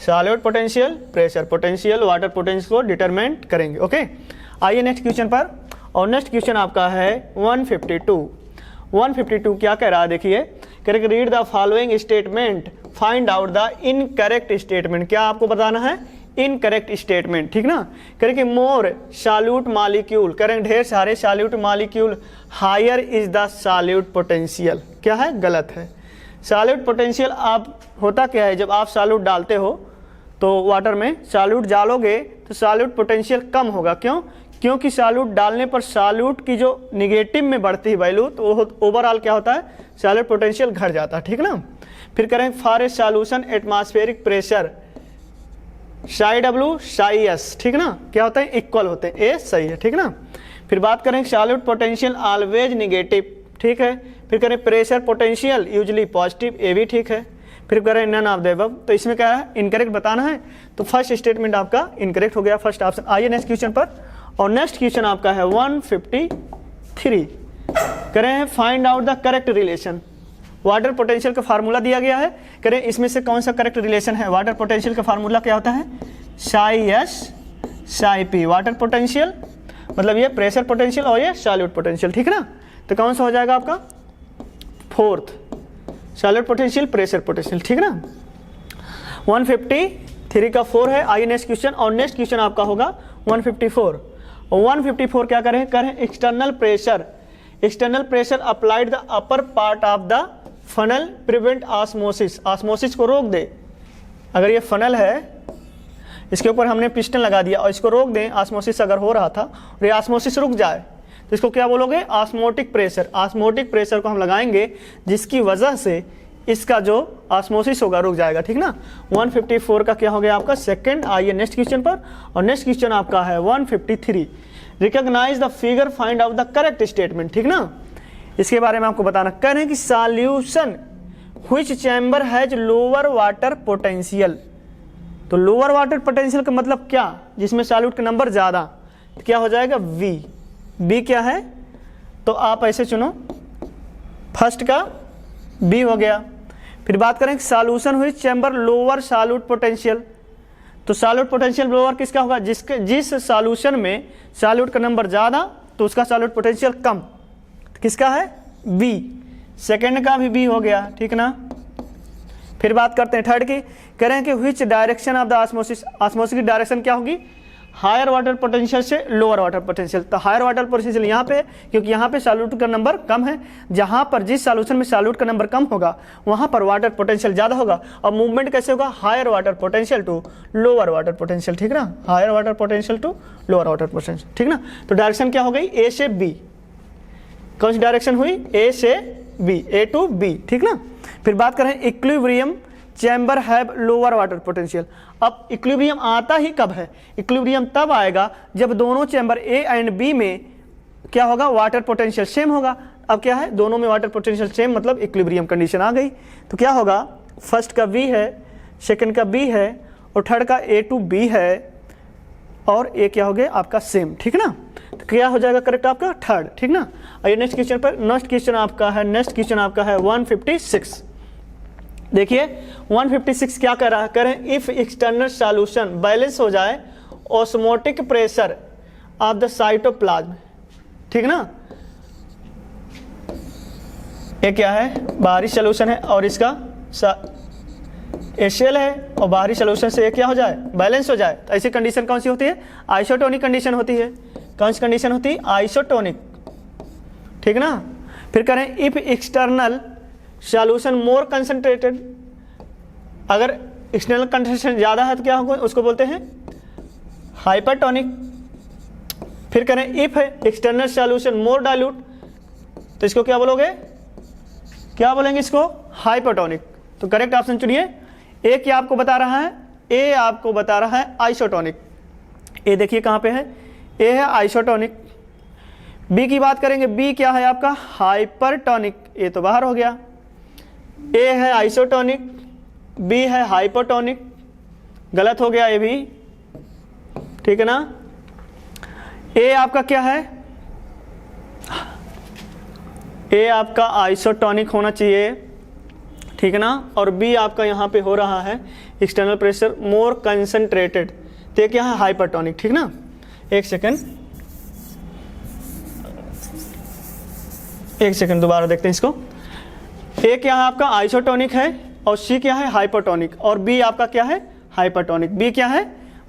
solute potential pressure potential water potential को डिटरमाइन करेंगे। ओके, आइए नेक्स्ट क्वेश्चन पर, और नेक्स्ट क्वेश्चन आपका है 152। 152 क्या कह रहा है देखिए, correct read the following statement find out the incorrect statement, क्या आपको बताना है इनकरेक्ट स्टेटमेंट। ठीक ना, करें मोर सॉल्यूट मॉलिक्यूल, करें ढेर सारे solute molecule, higher is the solute potential, क्या है गलत है। सॉल्यूट पोटेंशियल आप होता क्या है, जब आप सॉल्यूट डालते हो तो वाटर में सॉल्यूट डालोगे तो सॉल्यूट पोटेंशियल कम होगा, क्यों, क्योंकि सॉल्यूट डालने पर सॉल्यूट की जो निगेटिव में बढ़ती है वैल्यू तो ओवरऑल क्या होता है सॉल्यूट पोटेंशियल घट जाता है। ठीक ना, फिर करें for a solution atmospheric pressure Sai W Sai S, ठीक ना, क्या होता है इक्वल होते हैं, ए सही है। ठीक ना, फिर बात करें सॉल्यूट पोटेंशियल ऑलवेज निगेटिव, ठीक है। फिर करें प्रेशर पोटेंशियल यूजली पॉजिटिव, ए भी ठीक है। फिर करें नन ऑफ द अबव, तो इसमें क्या है इनकरेक्ट बताना है, तो फर्स्ट स्टेटमेंट आपका इनकरेक्ट हो गया, फर्स्ट ऑप्शन। आइए नेक्स्ट क्वेश्चन पर, और नेक्स्ट क्वेश्चन आपका है 153, करें find out the correct relation. Water potential का फार्मूला दिया गया है, करें इसमें से कौन सा करेक्ट रिलेशन है। वाटर पोटेंशियल का फार्मूला क्या होता है Sai S Sai P, water potential मतलब ये प्रेशर पोटेंशियल और ये सॉल्यूट पोटेंशियल। ठीक ना, तो कौन सा हो जाएगा आपका fourth, solute potential pressure potential. ठीक ना, 153 का 4 है। आइए नेक्स्ट क्वेश्चन, और नेक्स्ट क्वेश्चन आपका होगा 154। 154 क्या करें, external pressure, external pressure applied the upper part of the funnel prevent osmosis, osmosis को रोक दे। अगर ये फनल है इसके ऊपर हमने पिस्टन लगा दिया और इसको रोक दें, ऑस्मोसिस अगर हो रहा था और ये ऑस्मोसिस रुक जाए तो इसको क्या बोलोगे ऑस्मोटिक प्रेशर। ऑस्मोटिक प्रेशर को हम लगाएंगे जिसकी वजह से इसका जो ऑस्मोसिस होगा रुक जाएगा। ठीक ना, 154 का क्या हो गया आपका सेकंड। आइए नेक्स्ट क्वेश्चन पर, और नेक्स्ट क्वेश्चन आपका है 153, recognise the figure find out the correct statement. ठीक ना, इसके बारे में आपको बताना, कह रहे हैं कि solution which chamber has lower water potential. तो लोअर वाटर पोटेंशियल का मतलब क्या, जिसमें सॉल्यूट का नंबर ज्यादा, तो क्या हो जाएगा वी। बी क्या है, तो आप ऐसे चुनो, फर्स्ट का बी हो गया। फिर बात करें सॉल्यूशन हुई चैम्बर लोअर सॉल्यूट पोटेंशियल, तो सॉल्यूट पोटेंशियल लोअर किसका होगा, जिस सॉल्यूशन में सॉल्यूट का नंबर ज्यादा तो उसका सॉल्यूट पोटेंशियल कम, तो किसका है बी, सेकेंड का भी बी हो गया, ठीक ना। फिर बात करते हैं थर्ड की, कह रहे हैं कि which direction of the osmosis, osmosis की डायरेक्शन क्या होगी, हायर वाटर पोटेंशियल से लोअर वाटर पोटेंशियल। तो हायर वाटर पोटेंशियल यहाँ पे, क्योंकि यहाँ पे सॉल्यूट का नंबर कम है, जहाँ पर जिस सॉल्यूशन में सॉल्यूट का नंबर कम होगा वहाँ पर वाटर पोटेंशियल ज़्यादा होगा, और मूवमेंट कैसे होगा, higher water potential to lower water potential, ठीक ना, higher water potential to lower water potential, ठीक ना। तो डायरेक्शन क्या हो गई, ए से बी, कौन सी डायरेक्शन हुई, ए से बी, ए टू बी, ठीक ना। फिर बात करें equilibrium chamber have lower water potential. अब इक्विलिब्रियम आता ही कब है, इक्विलिब्रियम तब आएगा जब दोनों चैम्बर ए एंड बी में क्या होगा, वाटर पोटेंशियल सेम होगा। अब क्या है, दोनों में वाटर पोटेंशियल सेम, मतलब इक्विलिब्रियम कंडीशन आ गई। तो क्या होगा, फर्स्ट का बी है, सेकंड का बी है, और थर्ड का ए टू बी है, और ए क्या हो गया आपका सेम, ठीक ना। तो क्या हो जाएगा करेक्ट आपका थर्ड, ठीक ना। आइए नेक्स्ट क्वेश्चन पर, नेक्स्ट क्वेश्चन आपका है 156। देखिए 156 क्या कर रहा है, करें इफ एक्सटर्नल सॉल्यूशन बैलेंस हो जाए osmotic pressure of the cytoplasm, ठीक ना। ये क्या है, बाहरी सॉल्यूशन है और इसका एशियल है, और बाहरी सॉल्यूशन से ये क्या हो जाए, बैलेंस हो जाए। तो ऐसी कंडीशन कौन सी होती है, आइसोटोनिक कंडीशन होती है। कौन सी कंडीशन होती है, आइसोटोनिक, ठीक ना। फिर करें if external solution more concentrated, अगर एक्सटर्नल कंसंट्रेशन ज़्यादा है तो क्या होगा, उसको बोलते हैं हाइपरटोनिक। फिर करें if external solution more dilute, तो इसको क्या बोलोगे, क्या बोलेंगे इसको, हाइपरटोनिक। तो करेक्ट ऑप्शन चुनिए। ए क्या आपको बता रहा है, ए आपको बता रहा है आइसोटोनिक। ए देखिए कहाँ पे है, ए है आइसोटोनिक। बी की बात करेंगे, बी क्या है आपका, हाइपरटोनिक। ए तो बाहर हो गया, ए है आइसोटोनिक, बी है हाइपोटोनिक, गलत हो गया ये भी, ठीक है ना। ए आपका क्या है, ए आपका आइसोटोनिक होना चाहिए, ठीक है ना, और बी आपका यहाँ पे हो रहा है एक्सटर्नल प्रेशर मोर कंसंट्रेटेड, तो क्या है हाइपरटोनिक, ठीक ना। एक सेकंड दोबारा देखते हैं इसको। ए क्या है आपका आइसोटोनिक है, और सी क्या है हाइपोटोनिक, और बी आपका क्या है हाइपरटोनिक। बी क्या है,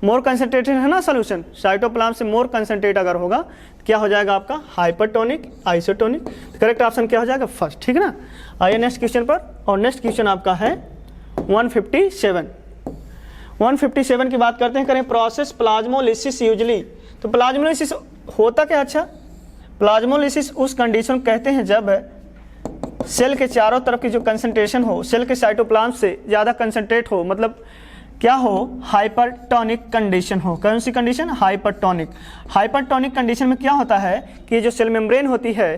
मोर कंसंट्रेटेड है ना सॉल्यूशन, साइटोप्लाज्म से मोर कंसंट्रेट अगर होगा क्या हो जाएगा आपका हाइपरटोनिक, आइसोटोनिक। करेक्ट ऑप्शन क्या हो जाएगा फर्स्ट, ठीक है ना। आइए नेक्स्ट क्वेश्चन पर, और नेक्स्ट क्वेश्चन आपका है 157। 157 की बात करते हैं, करें प्रोसेस प्लाज्मोलिसिस यूजली। तो प्लाज्मोलिसिस होता क्या, अच्छा प्लाज्मोलिसिस उस कंडीशन कहते हैं जब सेल के चारों तरफ की जो कंसंट्रेशन हो, सेल के साइटोप्लाज्म से ज़्यादा कंसंट्रेट हो, मतलब क्या हो, हाइपरटोनिक कंडीशन हो। कौन सी कंडीशन, हाइपरटोनिक। हाइपरटोनिक कंडीशन में क्या होता है कि जो सेल मेम्ब्रेन होती है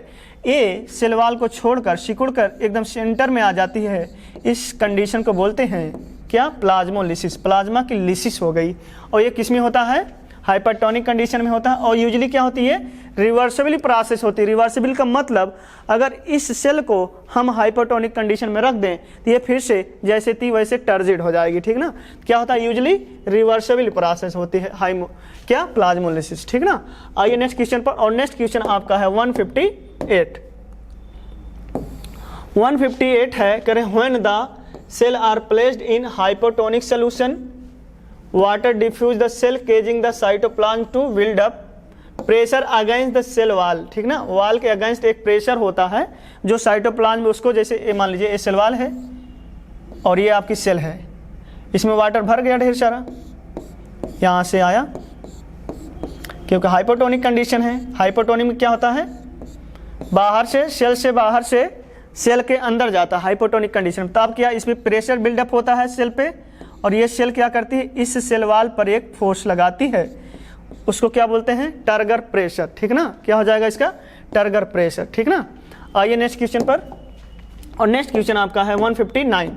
ये सेल वाल को छोड़कर सिकुड़कर एकदम सेंटर में आ जाती है। इस कंडीशन को बोलते हैं क्या, प्लाज्मोलिसिस। प्लाज्मा की लिसिस हो गई, और ये किस में होता है, हाइपरटोनिक कंडीशन में होता है। और यूजुअली क्या होती है, रिवर्सिबल प्रोसेस होती है। रिवर्सिबल का मतलब अगर इस सेल को हम हाइपरटोनिक कंडीशन में रख दें तो ये फिर से जैसे थी वैसे टर्जिड हो जाएगी, ठीक ना। क्या होता है, यूजुअली रिवर्सिबल प्रोसेस होती है क्या, प्लाज्मोलिसिस, ठीक ना। आइए नेक्स्ट क्वेश्चन पर, और नेक्स्ट क्वेश्चन आपका है 158। 158 है, करें when the cell are placed in hypotonic solution water diffuse the cell causing the cytoplasm to build up pressure against the cell wall, ठीक ना। वाल के अगेंस्ट एक प्रेशर होता है जो साइटोप्लाज्म में उसको, जैसे मान लीजिए ये सेल वाल है और ये आपकी सेल है, इसमें वाटर भर गया ढेर सारा, यहाँ से आया, क्योंकि हाइपोटोनिक कंडीशन है। हाइपोटोनिक में क्या होता है, बाहर से बाहर से सेल के अंदर जाता है हाइपोटोनिक कंडीशन। तब क्या, इसमें प्रेशर बिल्डअप होता है सेल पे, और ये सेल क्या करती है, इस सेल वाल पर एक फोर्स लगाती है, उसको क्या बोलते हैं, टर्गर प्रेशर, ठीक ना। क्या हो जाएगा इसका, टर्गर प्रेशर, ठीक ना। आइए नेक्स्ट क्वेश्चन पर, और नेक्स्ट क्वेश्चन आपका है 159।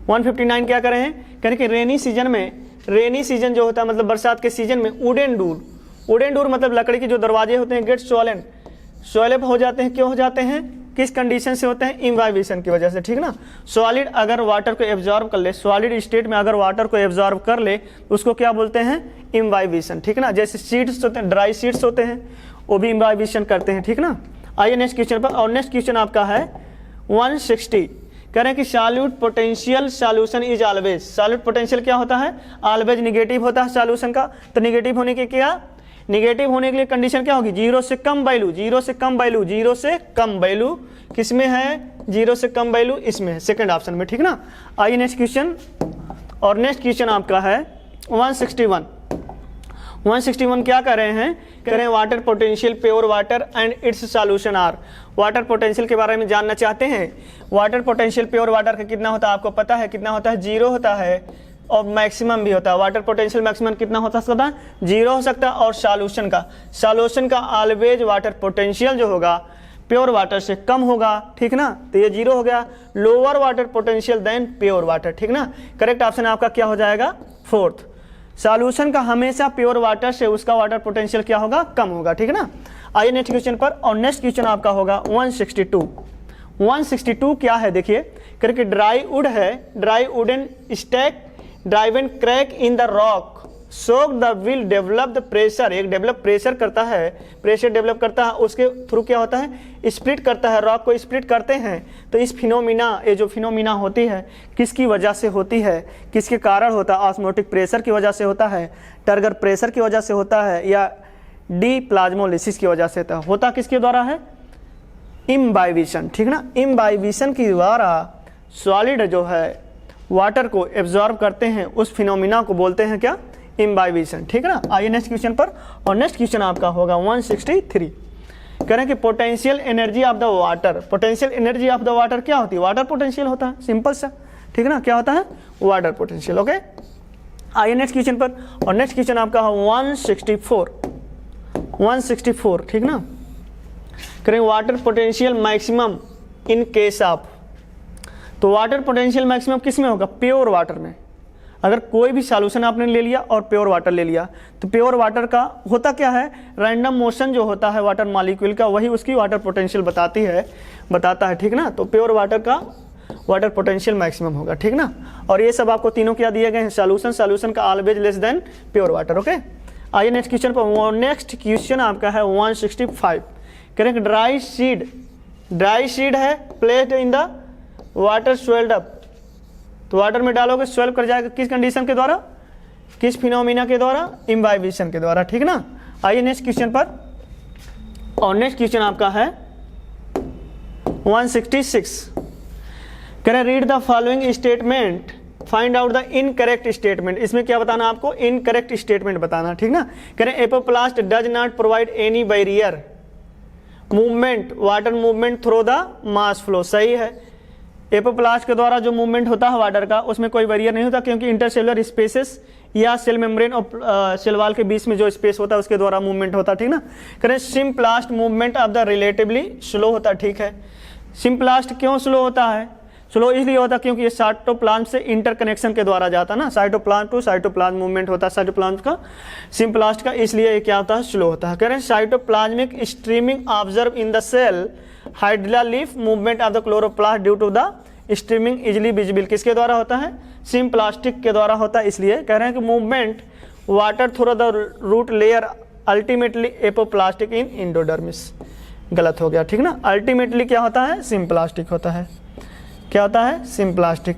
159 क्या करें हैं, करें कि रेनी सीजन में, रेनी सीजन जो होता है मतलब बरसात के सीजन में वुडन डोर मतलब लकड़ी के जो दरवाजे होते हैं गेट स्वॉलेब हो जाते हैं। क्यों हो जाते हैं, किस कंडीशन से होते हैं, इम्बाइबेशन की वजह से, ठीक ना। सॉलिड अगर वाटर को एब्जॉर्ब कर ले, सॉलिड स्टेट में अगर वाटर को एब्जॉर्ब कर ले उसको क्या बोलते हैं, इम्बाइबेशन, ठीक ना। जैसे सीड्स होते हैं, ड्राई सीड्स होते हैं वो भी इम्बाइबेशन करते हैं, ठीक ना। आइए नेक्स्ट क्वेश्चन पर, और नेक्स्ट क्वेश्चन आपका है 160। कह रहे हैं कि solute potential solution is always, solute potential क्या होता है, ऑलवेज निगेटिव होता है सॉल्यूशन का। तो निगेटिव होने के क्या, निगेटिव होने के लिए कंडीशन क्या होगी, जीरो से कम वैल्यू, जीरो से कम वैल्यू, जीरो से कम वैल्यू किसमें है, जीरो से कम वैल्यू इसमें है, सेकंड ऑप्शन में, ठीक ना। आइए नेक्स्ट क्वेश्चन, और नेक्स्ट क्वेश्चन आपका है 161। 161 क्या कर रहे हैं, कह रहे हैं water potential pure water and its solution are. Water potential के बारे में जानना चाहते हैं। वाटर पोटेंशियल प्योर वाटर का कितना होता है, आपको पता है कितना होता है, जीरो होता है, और मैक्सिमम भी होता है। वाटर पोटेंशियल मैक्सिमम कितना होता है, जीरो हो सकता है। और सॉल्यूशन का ऑलवेज वाटर पोटेंशियल जो होगा प्योर वाटर से कम होगा, ठीक ना। तो ये जीरो हो गया, lower water potential than pure water, ठीक ना। करेक्ट ऑप्शन आपका क्या हो जाएगा, फोर्थ। सॉल्यूशन का हमेशा प्योर वाटर से उसका वाटर पोटेंशियल क्या होगा, कम होगा, ठीक ना। आइए नेक्स्ट क्वेश्चन पर, और नेक्स्ट क्वेश्चन आपका होगा 162। 162 क्या है देखिए, करके ड्राई वुड है, dry wooden stack driven crack in the rock soak the will develop the pressure, एक डेवलप प्रेशर करता है, प्रेशर डेवलप करता है, उसके थ्रू क्या होता है, स्प्लिट करता है, रॉक को स्प्लिट करते हैं। तो इस फिनोमिना, ये जो फिनोमिना होती है किसकी वजह से होती है, किसके कारण होता है, ऑस्मोटिक प्रेशर की वजह से होता है, टर्गर प्रेशर की वजह से होता है, या डी प्लाज्मोलिसिस की वजह से होता किसके द्वारा है, इम्बाइबिशन, ठीक ना। इम्बाइबिशन के द्वारा सॉलिड जो है वाटर को एब्जॉर्ब करते हैं, उस फिनोमिना को बोलते हैं क्या, इम्बाइबिशन, ठीक है ना। आइए नेक्स्ट क्वेश्चन पर, और नेक्स्ट क्वेश्चन आपका होगा 163। कह रहे हैं कि potential energy of the water, potential energy of the water क्या होती है, वाटर पोटेंशियल होता है, सिंपल सा, ठीक है ना। क्या होता है, वाटर पोटेंशियल, ओके। आइए नेक्स्ट क्वेश्चन पर, और नेक्स्ट क्वेश्चन आपका 164। 164, ठीक ना। कह रहे हैं water potential maximum in case of, तो वाटर पोटेंशियल मैक्सिमम किस में होगा, प्योर वाटर में। अगर कोई भी सॉल्यूशन आपने ले लिया और प्योर वाटर ले लिया, तो प्योर वाटर का होता क्या है, रैंडम मोशन जो होता है वाटर मॉलिक्यूल का, वही उसकी वाटर पोटेंशियल बताता है, ठीक ना। तो प्योर वाटर का वाटर पोटेंशियल मैक्सिमम होगा, ठीक ना। और ये सब आपको तीनों क्या दिए गए हैं, सॉल्यूशन का always less than pure water, okay. आइए नेक्स्ट क्वेश्चन पर, नेक्स्ट क्वेश्चन आपका है 165। करेक्ट, ड्राई सीड है placed in the water swelled up, तो वाटर में डालोगे स्वेल्व कर जाएगा, किस कंडीशन के द्वारा, किस फिनोमिना के द्वारा, इम्बाइबिशन के द्वारा, ठीक ना। आइए नेक्स्ट क्वेश्चन पर, और नेक्स्ट क्वेश्चन आपका है 166। कह रहे read the following statement find out the incorrect statement. इसमें क्या बताना आपको, इनकरेक्ट स्टेटमेंट बताना, ठीक ना। कह रहे apoplast does not provide any barrier movement, water movement through the mass flow, सही है। एपोप्लास्ट के द्वारा जो मूवमेंट होता है वाटर का, उसमें कोई बैरियर नहीं होता, क्योंकि इंटरसेलुलर स्पेसेस या सेल मेम्ब्रेन और सेल वॉल के बीच में जो स्पेस होता है उसके द्वारा मूवमेंट होता है, ठीक ना। करें symplast movement of the relatively slow होता है, ठीक है। सिम्प्लास्ट क्यों स्लो होता है, स्लो इसलिए होता है क्योंकि ये साइटोप्लाज्म से इंटरकनेक्शन के द्वारा जाता है ना, साइटोप्लाज्म टू साइटोप्लाज्म मूवमेंट होता है साइटोप्लाज्म का, सिम्प्लास्ट का, इसलिए क्या होता है, स्लो होता है। कह रहे हैं cytoplasmic streaming observe in the cell hydra leaf movement of the chloroplast due to the streaming easily visible, किसके द्वारा होता है, सिम्प्लास्टिक के द्वारा होता है। इसलिए कह रहे हैं कि movement water through the root layer ultimately apoplastic in endodermis, गलत हो गया, ठीक ना। अल्टीमेटली क्या होता है, सिम्प्लास्टिक होता है, क्या होता है, सिम्प्लास्टिक,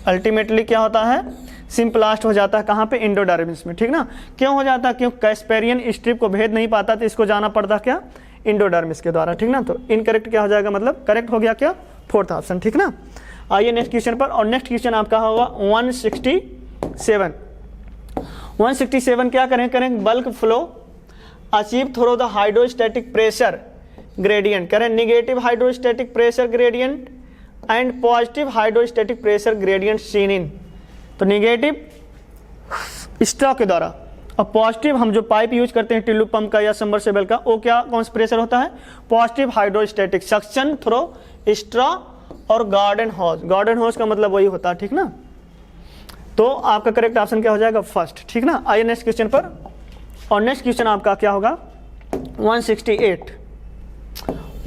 अल्टीमेटली क्या होता है, सिम्प्लास्ट हो जाता है, कहाँ पे, इंडोडर्मिस में, ठीक ना। क्यों हो जाता है, क्यों कैस्पेरियन स्ट्रिप को भेद नहीं पाता, तो इसको जाना पड़ता क्या, इंडोडर्मिस के द्वारा, ठीक ना। तो इनकरेक्ट क्या हो जाएगा, मतलब करेक्ट हो गया क्या, फोर्थ ऑप्शन, ठीक ना। आइए नेक्स्ट क्वेश्चन पर, और नेक्स्ट क्वेश्चन आपका होगा 167। 167 क्या करें, bulk flow achieve through the hydrostatic pressure gradient, करें negative hydrostatic pressure gradient and positive hydrostatic pressure gradient seen in, तो निगेटिव स्ट्रा के द्वारा, और पॉजिटिव हम जो पाइप यूज करते हैं टिल्लू पंप का या सबमर्सिबल का, वो क्या कौन सा प्रेशर होता है, positive hydrostatic, suction through straw और गार्डन हॉज, गार्डन हॉज का मतलब वही होता है, ठीक ना। तो आपका करेक्ट ऑप्शन क्या हो जाएगा, फर्स्ट, ठीक ना। आइए नेक्स्ट क्वेश्चन पर, और नेक्स्ट क्वेश्चन आपका क्या होगा 168।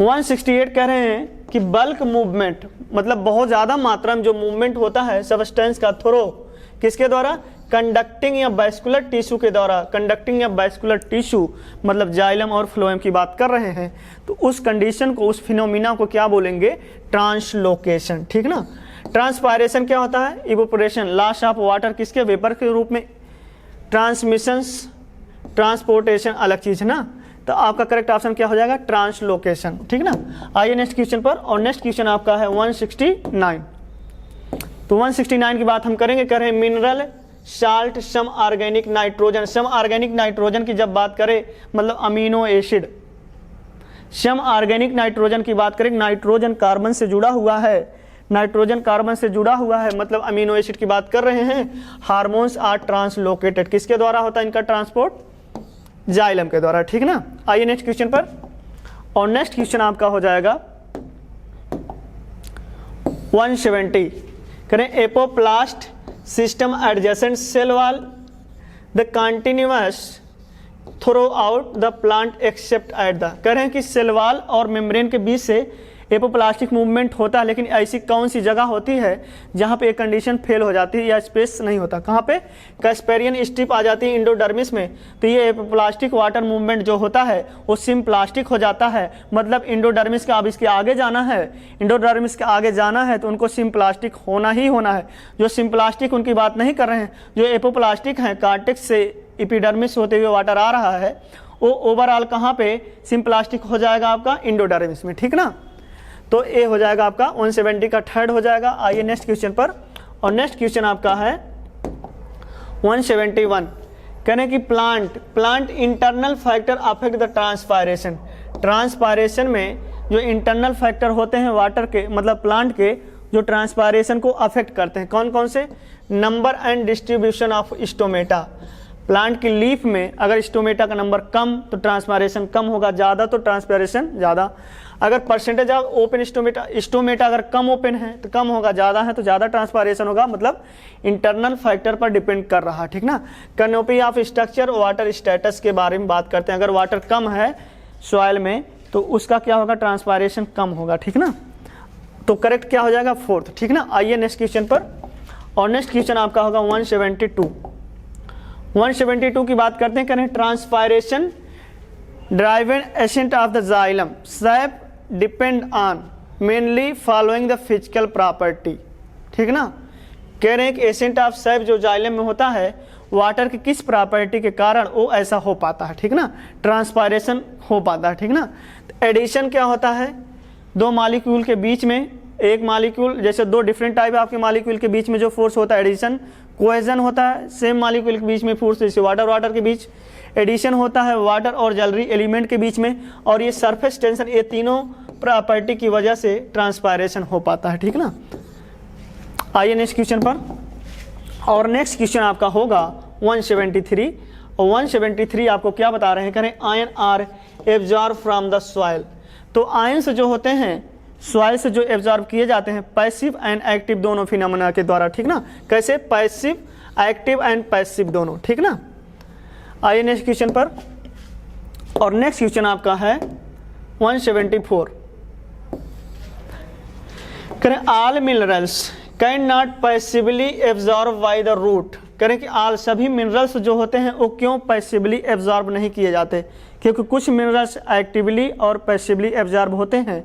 168 कह रहे हैं कि बल्क मूवमेंट, मतलब बहुत ज़्यादा मात्रा में जो मूवमेंट होता है सब्सटेंस का थ्रो किसके द्वारा? कंडक्टिंग या वैस्कुलर टिश्यू के द्वारा। कंडक्टिंग या वैस्कुलर टिश्यू मतलब जाइलम और फ्लोएम की बात कर रहे हैं, तो उस कंडीशन को, उस फिनोमिना को क्या बोलेंगे? ट्रांसलोकेशन, ठीक ना। ट्रांसपायरेशन क्या होता है? इवोपोरेशन, लॉस ऑफ वाटर किसके? वेपर के रूप में। ट्रांसमिशंस, ट्रांसपोर्टेशन अलग चीज है ना, तो आपका करेक्ट ऑप्शन क्या हो जाएगा? ट्रांसलोकेशन, ठीक ना। आइए नेक्स्ट क्वेश्चन पर, और नेक्स्ट क्वेश्चन आपका है 169। तो 169 की बात हम करेंगे, कर रहे हैं mineral salt some organic nitrogen. Some organic nitrogen की जब बात करें मतलब amino acid, some organic nitrogen की बात करें, नाइट्रोजन कार्बन से जुड़ा हुआ है, नाइट्रोजन कार्बन से जुड़ा हुआ है मतलब अमीनो एसिड की बात कर रहे हैं। हार्मोन्स आर ट्रांसलोकेटेड, किसके द्वारा होता है इनका ट्रांसपोर्ट? जाइलम के द्वारा, ठीक ना। आइए नेक्स्ट क्वेश्चन पर, और नेक्स्ट क्वेश्चन आपका हो जाएगा 170। करें apoplast system adjacent cell wall the continuous throughout the plant except at the. कह रहे हैं कि सेल वॉल और मेम्ब्रेन के बीच से एपोप्लास्टिक मूवमेंट होता है, लेकिन ऐसी कौन सी जगह होती है जहां पे एक कंडीशन फेल हो जाती है या स्पेस नहीं होता? कहां पे? कैस्पेरियन स्ट्रिप आ जाती है इंडोडर्मिस में, तो ये एपोप्लास्टिक वाटर मूवमेंट जो होता है वो सिम्प्लास्टिक हो जाता है, मतलब इंडोडर्मिस का अब इसके आगे जाना है, इंडोडर्मिस के आगे जाना है तो उनको सिम्प्लास्टिक होना ही होना है। जो सिम्प्लास्टिक उनकी बात नहीं कर रहे हैं, जो एपोप्लास्टिक हैं कार्टेक्स से एपिडर्मिस होते हुए वाटर आ रहा है, वो ओवरऑल कहाँ पे सिम्प्लास्टिक हो जाएगा? आपका इंडोडर्मिस में, ठीक ना। तो ए हो जाएगा आपका 170 का थर्ड हो जाएगा। आइए नेक्स्ट क्वेश्चन पर, और नेक्स्ट क्वेश्चन आपका है 171। कहने कि plant internal factor affect the transpiration. Transpiration में जो इंटरनल फैक्टर होते हैं वाटर के मतलब प्लांट के, जो ट्रांसपायरेशन को अफेक्ट करते हैं, कौन कौन से? Number and distribution of stomata. Plant की लीफ में अगर स्टोमेटा का नंबर कम तो ट्रांसपायरेशन कम होगा, ज़्यादा तो ट्रांसपायरेशन ज़्यादा। अगर परसेंटेज ऑफ ओपन स्टोमेटा अगर कम ओपन है तो कम होगा, ज़्यादा है तो ज़्यादा ट्रांसपायरेशन होगा, मतलब इंटरनल फैक्टर पर डिपेंड कर रहा, ठीक ना। Canopy of structure, water status के बारे में बात करते हैं। अगर वाटर कम है सॉइल में तो उसका क्या होगा? ट्रांसपायरेशन कम होगा, ठीक ना। तो करेक्ट क्या हो जाएगा? फोर्थ, ठीक ना। आइए नेक्स्ट क्वेश्चन पर, और नेक्स्ट क्वेश्चन आपका होगा 172। 172 की बात करते हैं, करें transpiration driven ascent of the xylem SAP depend on mainly following the physical property, ठीक ना। कह रहे हैं कि एसेंट ऑफ सैप जो जाइलम में होता है वाटर की किस प्रॉपर्टी के कारण वो ऐसा हो पाता है, ठीक ना, ट्रांसपायरेशन हो पाता है, ठीक ना। एडिशन क्या होता है? दो मॉलिक्यूल के बीच में, एक मॉलिक्यूल जैसे दो डिफरेंट टाइप आपके मॉलिक्यूल के बीच में जो फोर्स होता है एडिशन। कोहेजन होता है सेम मॉलिक्यूल के बीच में फोर्स, जैसे वाटर के बीच। एडिशन होता है वाटर और जलरी एलिमेंट के बीच में, और ये सरफेस टेंशन, ये तीनों प्रॉपर्टी की वजह से ट्रांसपायरेशन हो पाता है, ठीक ना। आइए नेक्स्ट क्वेश्चन पर, और नेक्स्ट क्वेश्चन आपका होगा 173। और 173 आपको क्या बता रहे हैं? करें ion are absorb from the soil. तो आयंस जो होते हैं सॉइल से जो एब्जॉर्ब किए जाते हैं पैसिव एंड एक्टिव दोनों फिनोमेना के द्वारा, ठीक ना। कैसे? पैसिव, एक्टिव एंड पैसिव दोनों, ठीक ना। आइए नेक्स्ट क्वेश्चन पर, और नेक्स्ट क्वेश्चन आपका है 174। करें all minerals can not passively absorb by the root. करें कि ऑल सभी मिनरल्स जो होते हैं वो क्यों पैसिवली एब्जॉर्ब नहीं किए जाते? क्योंकि कुछ मिनरल्स एक्टिवली और पैसिवली एब्जॉर्ब होते हैं,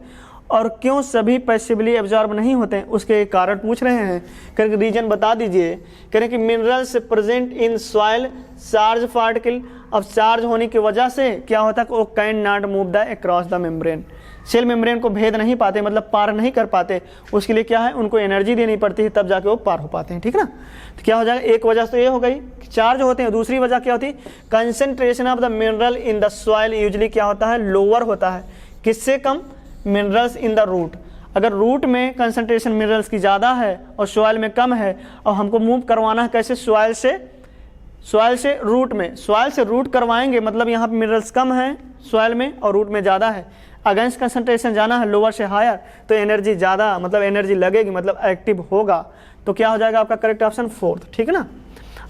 और क्यों सभी पैसिवली एब्जॉर्ब नहीं होते हैं उसके कारण पूछ रहे हैं। करें कि रीजन बता दीजिए। करें कि minerals present in soil charge particle, अब चार्ज होने की वजह से क्या होता है कि वो can not move the across the membrane, cell membrane को भेद नहीं पाते, मतलब पार नहीं कर पाते। उसके लिए क्या है? उनको एनर्जी देनी पड़ती है, तब जाके वो पार हो पाते हैं, ठीक ना। तो क्या हो जाएगा? एक वजह तो ये हो गई चार्ज होते हैं, दूसरी वजह क्या होती है? Concentration of the mineral in the soil usually क्या होता है? लोअर होता है। किससे कम? Minerals in the root. अगर रूट में कंसंट्रेशन मिनरल्स की ज़्यादा है और सॉइल में कम है, और हमको मूव करवाना है कैसे? सॉइल से रूट में, सॉइल से रूट करवाएंगे, मतलब यहाँ पे मिनरल्स कम है सॉइल में और रूट में ज़्यादा है। अगेंस्ट कंसंट्रेशन जाना है लोअर से हायर, तो एनर्जी ज़्यादा, मतलब एनर्जी लगेगी, मतलब एक्टिव होगा। तो क्या हो जाएगा आपका करेक्ट ऑप्शन? फोर्थ, ठीक है ना।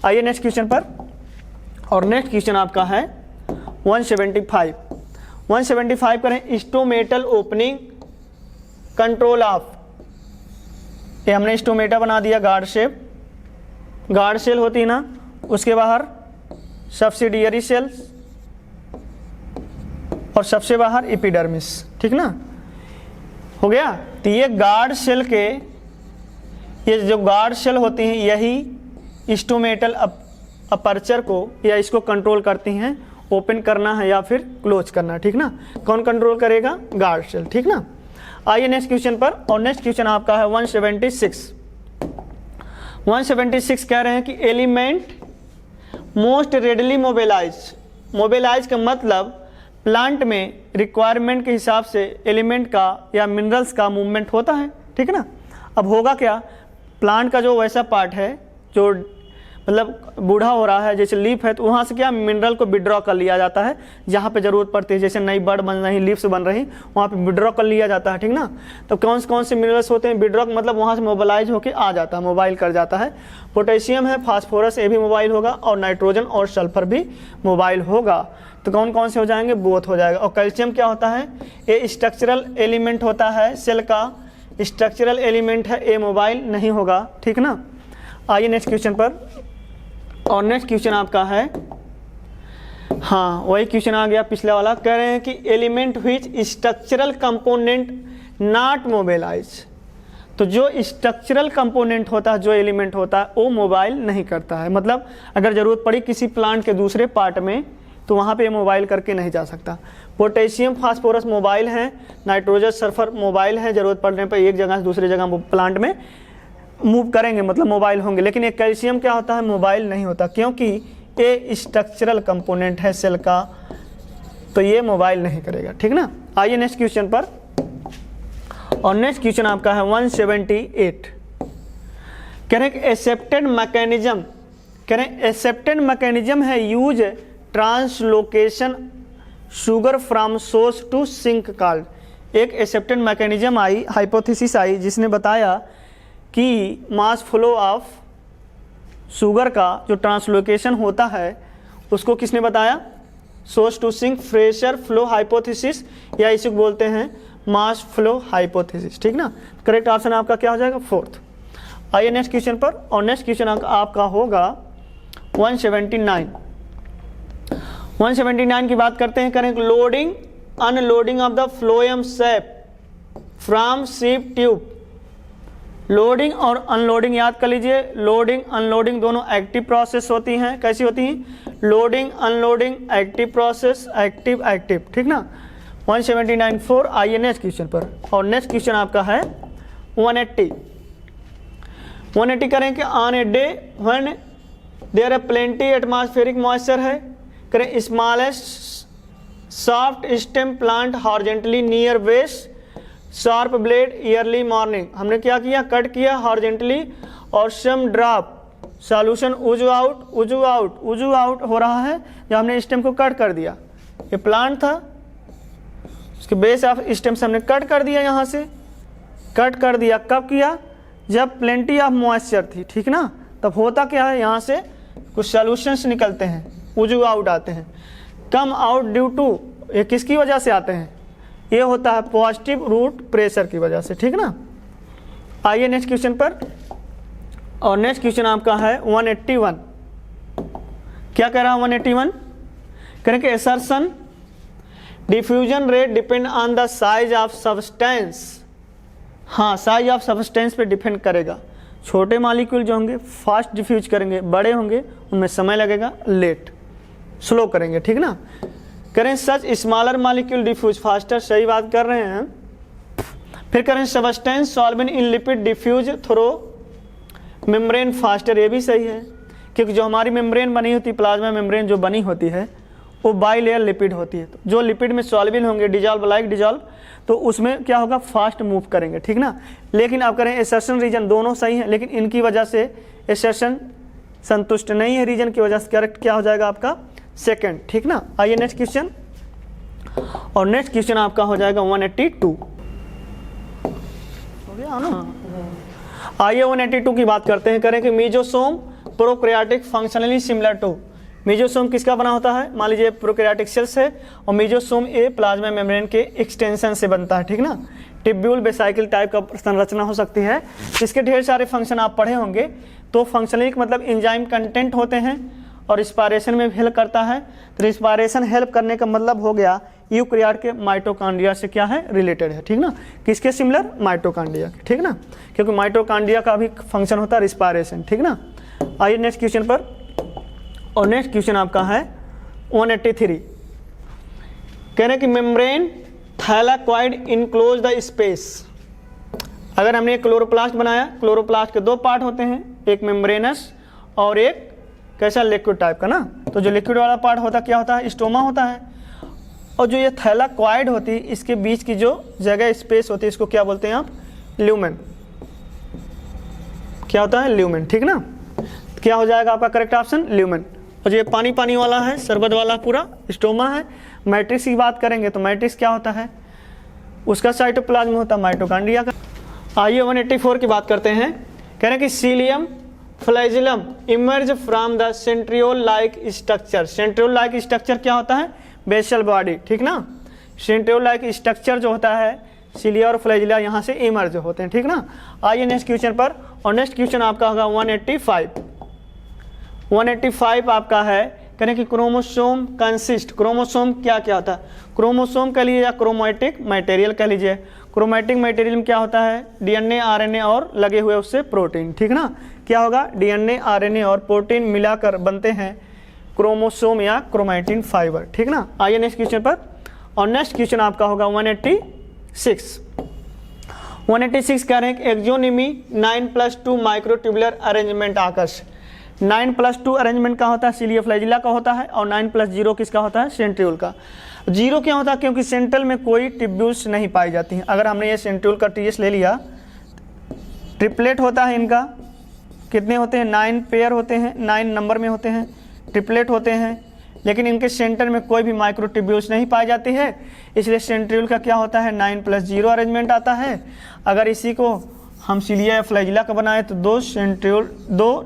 आइए नेक्स्ट क्वेश्चन पर, और नेक्स्ट क्वेश्चन आपका है 175। 175 करें स्टोमेटल ओपनिंग कंट्रोल ऑफ। ये हमने स्टोमेटा बना दिया गार्ड शेप, गार्ड सेल होती है ना, उसके बाहर सब्सिडियरी सेल्स और सबसे बाहर एपिडर्मिस, ठीक ना, हो गया। तो ये गार्ड सेल के, ये जो गार्ड सेल होती हैं यही स्टोमेटल अपर्चर को या इसको कंट्रोल करती हैं, ओपन करना है या फिर क्लोज करना, ठीक ना। कौन कंट्रोल करेगा? गार्ड सेल, ठीक ना। आइए नेक्स्ट क्वेश्चन पर, और नेक्स्ट क्वेश्चन आपका है 176। 176 कह रहे हैं कि एलिमेंट मोस्ट रेडली मोबिलाइज का मतलब प्लांट में रिक्वायरमेंट के हिसाब से एलिमेंट का या मिनरल्स का मूवमेंट होता है, ठीक है ना। अब होगा क्या, प्लांट का जो वैसा पार्ट है जो मतलब बूढ़ा हो रहा है, जैसे लीफ है, तो वहाँ से क्या मिनरल को विड्रॉ कर लिया जाता है जहाँ पे ज़रूरत पड़ती है, जैसे नई बर्ड बन रही, लीव्स बन रही, वहाँ पे विड्रॉ कर लिया जाता है, ठीक ना। तो कौन से मिनरल्स होते हैं विड्रॉ, मतलब वहाँ से मोबिलाइज होकर आ जाता है, मोबाइल कर जाता है। पोटेशियम है, फास्फोरस, ये भी मोबाइल होगा, और नाइट्रोजन और सल्फर भी मोबाइल होगा। तो कौन से हो जाएंगे? बोथ हो जाएगा। और कैल्शियम क्या होता है? ये स्ट्रक्चरल एलिमेंट होता है, सेल का स्ट्रक्चरल एलिमेंट है, ये मोबाइल नहीं होगा, ठीक ना। आइए नेक्स्ट क्वेश्चन पर, और नेक्स्ट क्वेश्चन आपका है, हाँ वही क्वेश्चन आ गया पिछले वाला। कह रहे हैं कि element which structural component not mobilise, तो जो स्ट्रक्चरल कंपोनेंट होता है, जो एलिमेंट होता है, वो मोबाइल नहीं करता है। मतलब अगर ज़रूरत पड़ी किसी प्लांट के दूसरे पार्ट में तो वहाँ पे मोबाइल करके नहीं जा सकता। पोटेशियम फास्फोरस मोबाइल हैं, नाइट्रोजन सल्फर मोबाइल हैं, ज़रूरत पड़ने पर एक जगह से दूसरी जगह प्लांट में मूव करेंगे, मतलब मोबाइल होंगे। लेकिन एक कैल्शियम क्या होता है? मोबाइल नहीं होता, क्योंकि ये स्ट्रक्चरल कंपोनेंट है सेल का, तो ये मोबाइल नहीं करेगा, ठीक ना। आइए नेक्स्ट क्वेश्चन पर, और नेक्स्ट क्वेश्चन आपका है 178। कह रहे हैं कि एक्सेप्टेड मैकेनिज्म, कह रहे हैं एक्सेप्टेड मैकेनिज्म है use translocation sugar from source to sink called. एक एक्सेप्टेड मैकेनिज्म आई, हाइपोथेसिस आई, जिसने बताया कि मास फ्लो ऑफ शुगर का जो ट्रांसलोकेशन होता है उसको किसने बताया? Source to sink pressure flow hypothesis, या इसे बोलते हैं मास फ्लो हाइपोथेसिस, ठीक ना। करेक्ट ऑप्शन आपका क्या हो जाएगा? फोर्थ। आइए नेक्स्ट क्वेश्चन पर, और नेक्स्ट क्वेश्चन आपका होगा 179। 179 की बात करते हैं, करें loading unloading of the phloem SAP from सीप ट्यूब। लोडिंग और अनलोडिंग याद कर लीजिए, लोडिंग अनलोडिंग दोनों एक्टिव प्रोसेस होती हैं। कैसी होती हैं? Loading unloading active process, active active, ठीक ना। 179 4। आइए नेक्स्ट क्वेश्चन पर, और नेक्स्ट क्वेश्चन आपका है 180। 180 करें कि on a day when there are plenty atmospheric moisture है, करें smallest soft stem plant horizontally near base sharp blade early morning. हमने क्या किया? कट किया हॉरिजॉन्टली, और some drop solution ooze out हो रहा है जब हमने स्टेम को कट कर दिया। ये प्लांट था, उसके बेस ऑफ स्टेम से हमने कट कर दिया, यहाँ से कट कर दिया। कब किया? जब प्लेंटी ऑफ मॉइस्चर थी, ठीक ना। तब होता क्या है, यहाँ से कुछ सॉल्यूशंस निकलते हैं, उजू आउट आते हैं। कम आउट ड्यू टू, ये किसकी वजह से आते हैं? ये होता है पॉजिटिव रूट प्रेशर की वजह से, ठीक ना। आइए नेक्स्ट क्वेश्चन पर, और नेक्स्ट क्वेश्चन आपका है 181। क्या कह रहा है 181? करें कि assertion diffusion rate depend on the size of substance. हाँ, साइज ऑफ सब्सटेंस पे डिपेंड करेगा। छोटे मॉलिक्यूल जो होंगे फास्ट डिफ्यूज करेंगे, बड़े होंगे उनमें समय लगेगा, लेट स्लो करेंगे, ठीक ना। करें such smaller molecule diffuse faster, सही बात कर रहे हैं। फिर करें substance solvent in lipid diffuse through membrane faster, ये भी सही है, क्योंकि जो हमारी मेम्ब्रेन बनी होती है, प्लाज्मा मेम्ब्रेन जो बनी होती है, वो बाई लेयर लिपिड होती है। तो जो लिपिड में सॉल्वेबल होंगे, डिजॉल्व, तो उसमें क्या होगा? फास्ट मूव करेंगे, ठीक ना। लेकिन आप करें एसर्शन रीजन, दोनों सही है, लेकिन इनकी वजह से एसर्शन संतुष्ट नहीं है रीजन की वजह से। करेक्ट क्या हो जाएगा आपका? सेकंड, ठीक ना। आइए नेक्स्ट क्वेश्चन, और नेक्स्ट क्वेश्चन आपका हो जाएगा 182। हो गया ना। आइए 182 की बात करते हैं। करें कि mesosome prokaryotic functionally similar to. Mesosome किसका बना होता है? मान लीजिए प्रोकैरियोटिक सेल्स है, और मीजोसोम ए प्लाज्मा मेम्ब्रेन के एक्सटेंशन से बनता है, ठीक ना। टिब्यूल बेसाइकिल टाइप का संरचना हो सकती है। इसके ढेर सारे फंक्शन आप पढ़े होंगे। तो फंक्शनिंग मतलब एंजाइम कंटेंट होते हैं और रिस्पायरेशन में हेल्प करता है। तो रिस्पायरेशन हेल्प करने का मतलब हो गया यूकैरियोट के माइटोकॉन्ड्रिया से क्या है, रिलेटेड है, ठीक ना। किसके सिमिलर, माइटोकॉन्ड्रिया, ठीक ना, क्योंकि माइटोकॉन्ड्रिया का भी फंक्शन होता है रिस्पायरेशन, ठीक ना। आइए नेक्स्ट क्वेश्चन पर। और नेक्स्ट क्वेश्चन आपका है 183, कह रहे हैं कि membrane thylakoid enclose the space. अगर हमने एक क्लोरोप्लास्ट बनाया, क्लोरोप्लास्ट के दो पार्ट होते हैं, एक मेम्ब्रेनस और एक कैसा लिक्विड टाइप का ना। तो जो लिक्विड वाला पार्ट होता है क्या होता है, स्टोमा होता है। और जो ये थैलाक्वाइड होती है, इसके बीच की जो जगह स्पेस होती है, इसको क्या बोलते हैं आप, ल्यूमेन। क्या होता है, ल्यूमेन, ठीक ना। क्या हो जाएगा आपका करेक्ट ऑप्शन, ल्यूमेन। और ये पानी पानी वाला है, शरबत वाला पूरा स्टोमा है। मैट्रिक्स की बात करेंगे तो मैट्रिक्स क्या होता है, उसका साइटोप्लाज्म होता है माइटोकॉन्ड्रिया का। आइए 184 की बात करते हैं। कह रहे हैं कि cilium flagellum emerge from the centriole like structure. Centriole like structure क्या होता है, बेसल बॉडी, ठीक ना। सेंट्रियोल लाइक स्ट्रक्चर जो होता है, सीलिया और फ्लैजिला यहाँ से इमर्ज होते हैं, ठीक ना। आइए नेक्स्ट क्वेश्चन पर। और नेक्स्ट क्वेश्चन आपका होगा 185 आपका है। कह रहे हैं कि क्रोमोसोम कंसिस्ट, क्रोमोसोम क्या क्या होता है, क्रोमोसोम कह लीजिए या क्रोमैटिक मटेरियल कह लीजिए। क्रोमैटिक मटेरियल में क्या होता है, डीएनए आरएनए और लगे हुए उससे प्रोटीन, ठीक ना। क्या होगा, डीएनए आरएनए और प्रोटीन मिलाकर बनते हैं क्रोमोसोम या क्रोमैटिन फाइबर, ठीक ना। आइए नेक्स्ट क्वेश्चन पर। और नेक्स्ट क्वेश्चन आपका होगा 186 कह रहे हैं कि एक्सोनिमी 9+2 माइक्रोट्यूबुलर अरेंजमेंट आकर्ष। 9+2 अरेंजमेंट का होता है, सीलिया फ्लैजिला का होता है। और 9+0 किसका होता है, सेंट्रियोल का। 0 क्या होता है, क्योंकि सेंट्रल में कोई ट्यूब्यूल्स नहीं पाई जाती हैं। अगर हमने ये सेंट्रियोल का टीएस ले लिया, ट्रिपलेट होता है इनका, कितने होते हैं, 9 पेयर होते हैं, 9 नंबर में होते हैं, ट्रिपलेट होते हैं। लेकिन इनके सेंटर में कोई भी माइक्रोट्यूब्यूल्स नहीं पाई जाती है, इसलिए सेंट्रियोल का क्या होता है, 9+0 अरेंजमेंट आता है। अगर इसी को हम सीलिया या फ्लैजिला का बनाए तो दो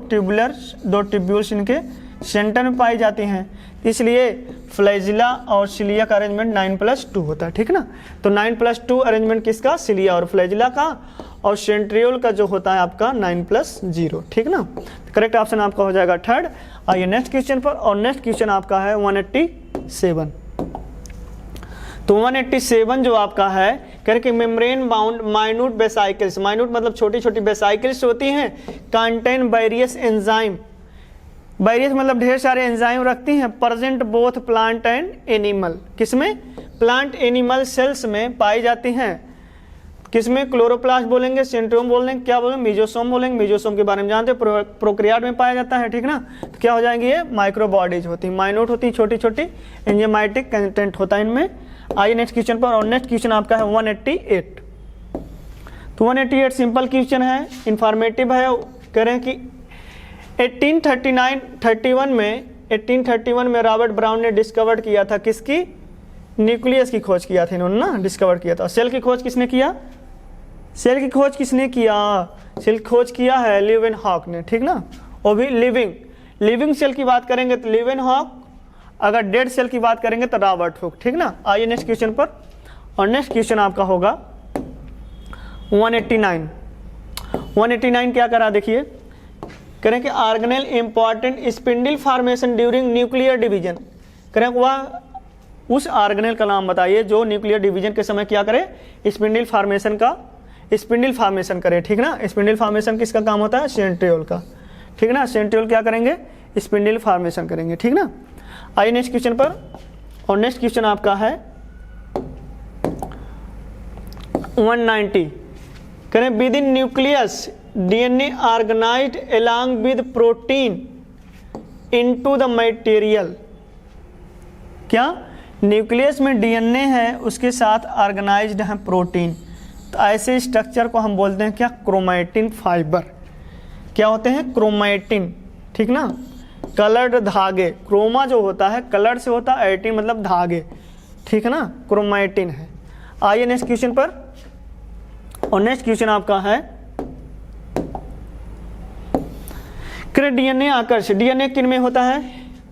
ट्यूब्यूल्स इनके सेंटर में पाई जाती हैं, इसलिए फ्लैजिला और सीलिया का अरेंजमेंट 9+2 होता है, ठीक ना। तो 9+2 अरेंजमेंट किसका, सीलिया और फ्लैजिला का। और सेंट्रियोल का जो होता है आपका 9+0, ठीक ना। करेक्ट ऑप्शन आपका हो जाएगा थर्ड। आइए नेक्स्ट क्वेश्चन पर। और नेक्स्ट क्वेश्चन आपका है 187। तो 187 जो आपका है, कह रहे कि membrane bound minute vesicles, minute मतलब छोटी छोटी वेसाइकल्स होती हैं, कंटेन वेरियस एंजाइम, वेरियस मतलब ढेर सारे एंजाइम रखती हैं, present both plant and animal. किसमें, प्लांट एनिमल सेल्स में पाई जाती हैं। किसमें, क्लोरोप्लास्ट बोलेंगे, सेंट्रियोम बोलेंगे, क्या बोलेंगे, मेसोसोम बोलेंगे। मेसोसोम के बारे में जानते हैं, प्रोकैरियोट में पाया जाता है, ठीक ना। तो क्या हो जाएंगे, ये माइक्रो बॉडीज होती हैं, माइन्यूट होती हैं, छोटी छोटी, एंजाइमेटिक कंटेंट होता है इनमें। आइए नेक्स्ट क्वेश्चन पर। और नेक्स्ट क्वेश्चन आपका है 188। तो 188 सिंपल क्वेश्चन है, इंफॉर्मेटिव है। कह रहे हैं कि 1831 में रॉबर्ट ब्राउन ने डिस्कवर किया था, किसकी, न्यूक्लियस की खोज किया था इन्होंने ना, डिस्कवर किया था। सेल की खोज किसने किया, सेल की खोज किसने किया, सेल खोज किया है लीवेनहॉक ने, ठीक ना। वो भी लिविंग सेल की बात करेंगे तो लीवेनहॉक, अगर डेड सेल की बात करेंगे तो रॉबर्ट हुक, ठीक ना। आइए नेक्स्ट क्वेश्चन पर। और नेक्स्ट क्वेश्चन आपका होगा 189 क्या करा, देखिए करें कि organelle important spindle formation during nuclear division. करें वह उस ऑर्गेनेल का नाम बताइए जो न्यूक्लियर डिवीजन के समय क्या करे, स्पिंडल फॉर्मेशन करे, ठीक ना। स्पिंडल फॉर्मेशन किसका काम होता है, सेंट्रियोल का, ठीक ना। सेंट्रियोल क्या करेंगे, स्पिंडल फॉर्मेशन करेंगे, ठीक ना। आइए नेक्स्ट क्वेश्चन पर। और नेक्स्ट क्वेश्चन आपका है 190। करें within nucleus DNA organised along with protein into the material. क्या, न्यूक्लियस में डीएनए है, उसके साथ ऑर्गेनाइज्ड है प्रोटीन। तो ऐसे स्ट्रक्चर को हम बोलते हैं क्या, क्रोमैटिन फाइबर। क्या होते हैं, क्रोमैटिन, ठीक ना। कलर्ड धागे, क्रोमा जो होता है कलर से होता है, एटिन मतलब धागे, ठीक है ना, क्रोमैटिन है। आइए नेक्स्ट क्वेश्चन पर। और नेक्स्ट क्वेश्चन आपका है डीएनए आकर्ष। डीएनए किन में होता है,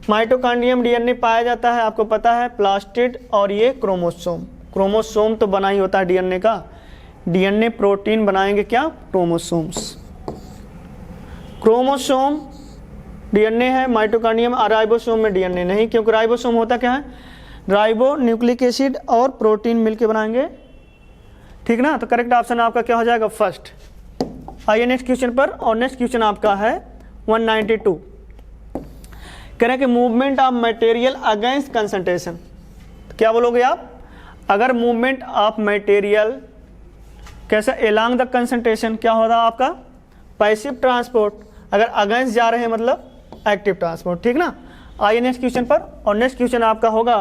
माइटोकॉन्ड्रियम डीएनए पाया जाता है, आपको पता है, प्लास्टिड और ये क्रोमोसोम। क्रोमोसोम तो बना ही होता है डीएनए का, डीएनए प्रोटीन बनाएंगे क्या, क्रोमोसोम्स। क्रोमोसोम डीएनए है, माइटोकॉन्ड्रियम, राइबोसोम में डीएनए नहीं, क्योंकि राइबोसोम होता क्या है, राइबो न्यूक्लिक एसिड और प्रोटीन मिलके बनाएंगे, ठीक ना। तो करेक्ट ऑप्शन आपका क्या हो जाएगा, फर्स्ट। आइए नेक्स्ट क्वेश्चन पर, और नेक्स्ट क्वेश्चन आपका है 192। कह रहे हैं कि movement of material against concentration. क्या बोलोगे आप, अगर मूवमेंट ऑफ मटेरियल कैसा एलॉन्ग द कंसंट्रेशन, क्या होगा आपका, पैसिव ट्रांसपोर्ट। अगर अगेंस्ट जा रहे हैं मतलब एक्टिव ट्रांसपोर्ट, ठीक ना। आइए नेक्स्ट क्वेश्चन पर, और नेक्स्ट क्वेश्चन आपका होगा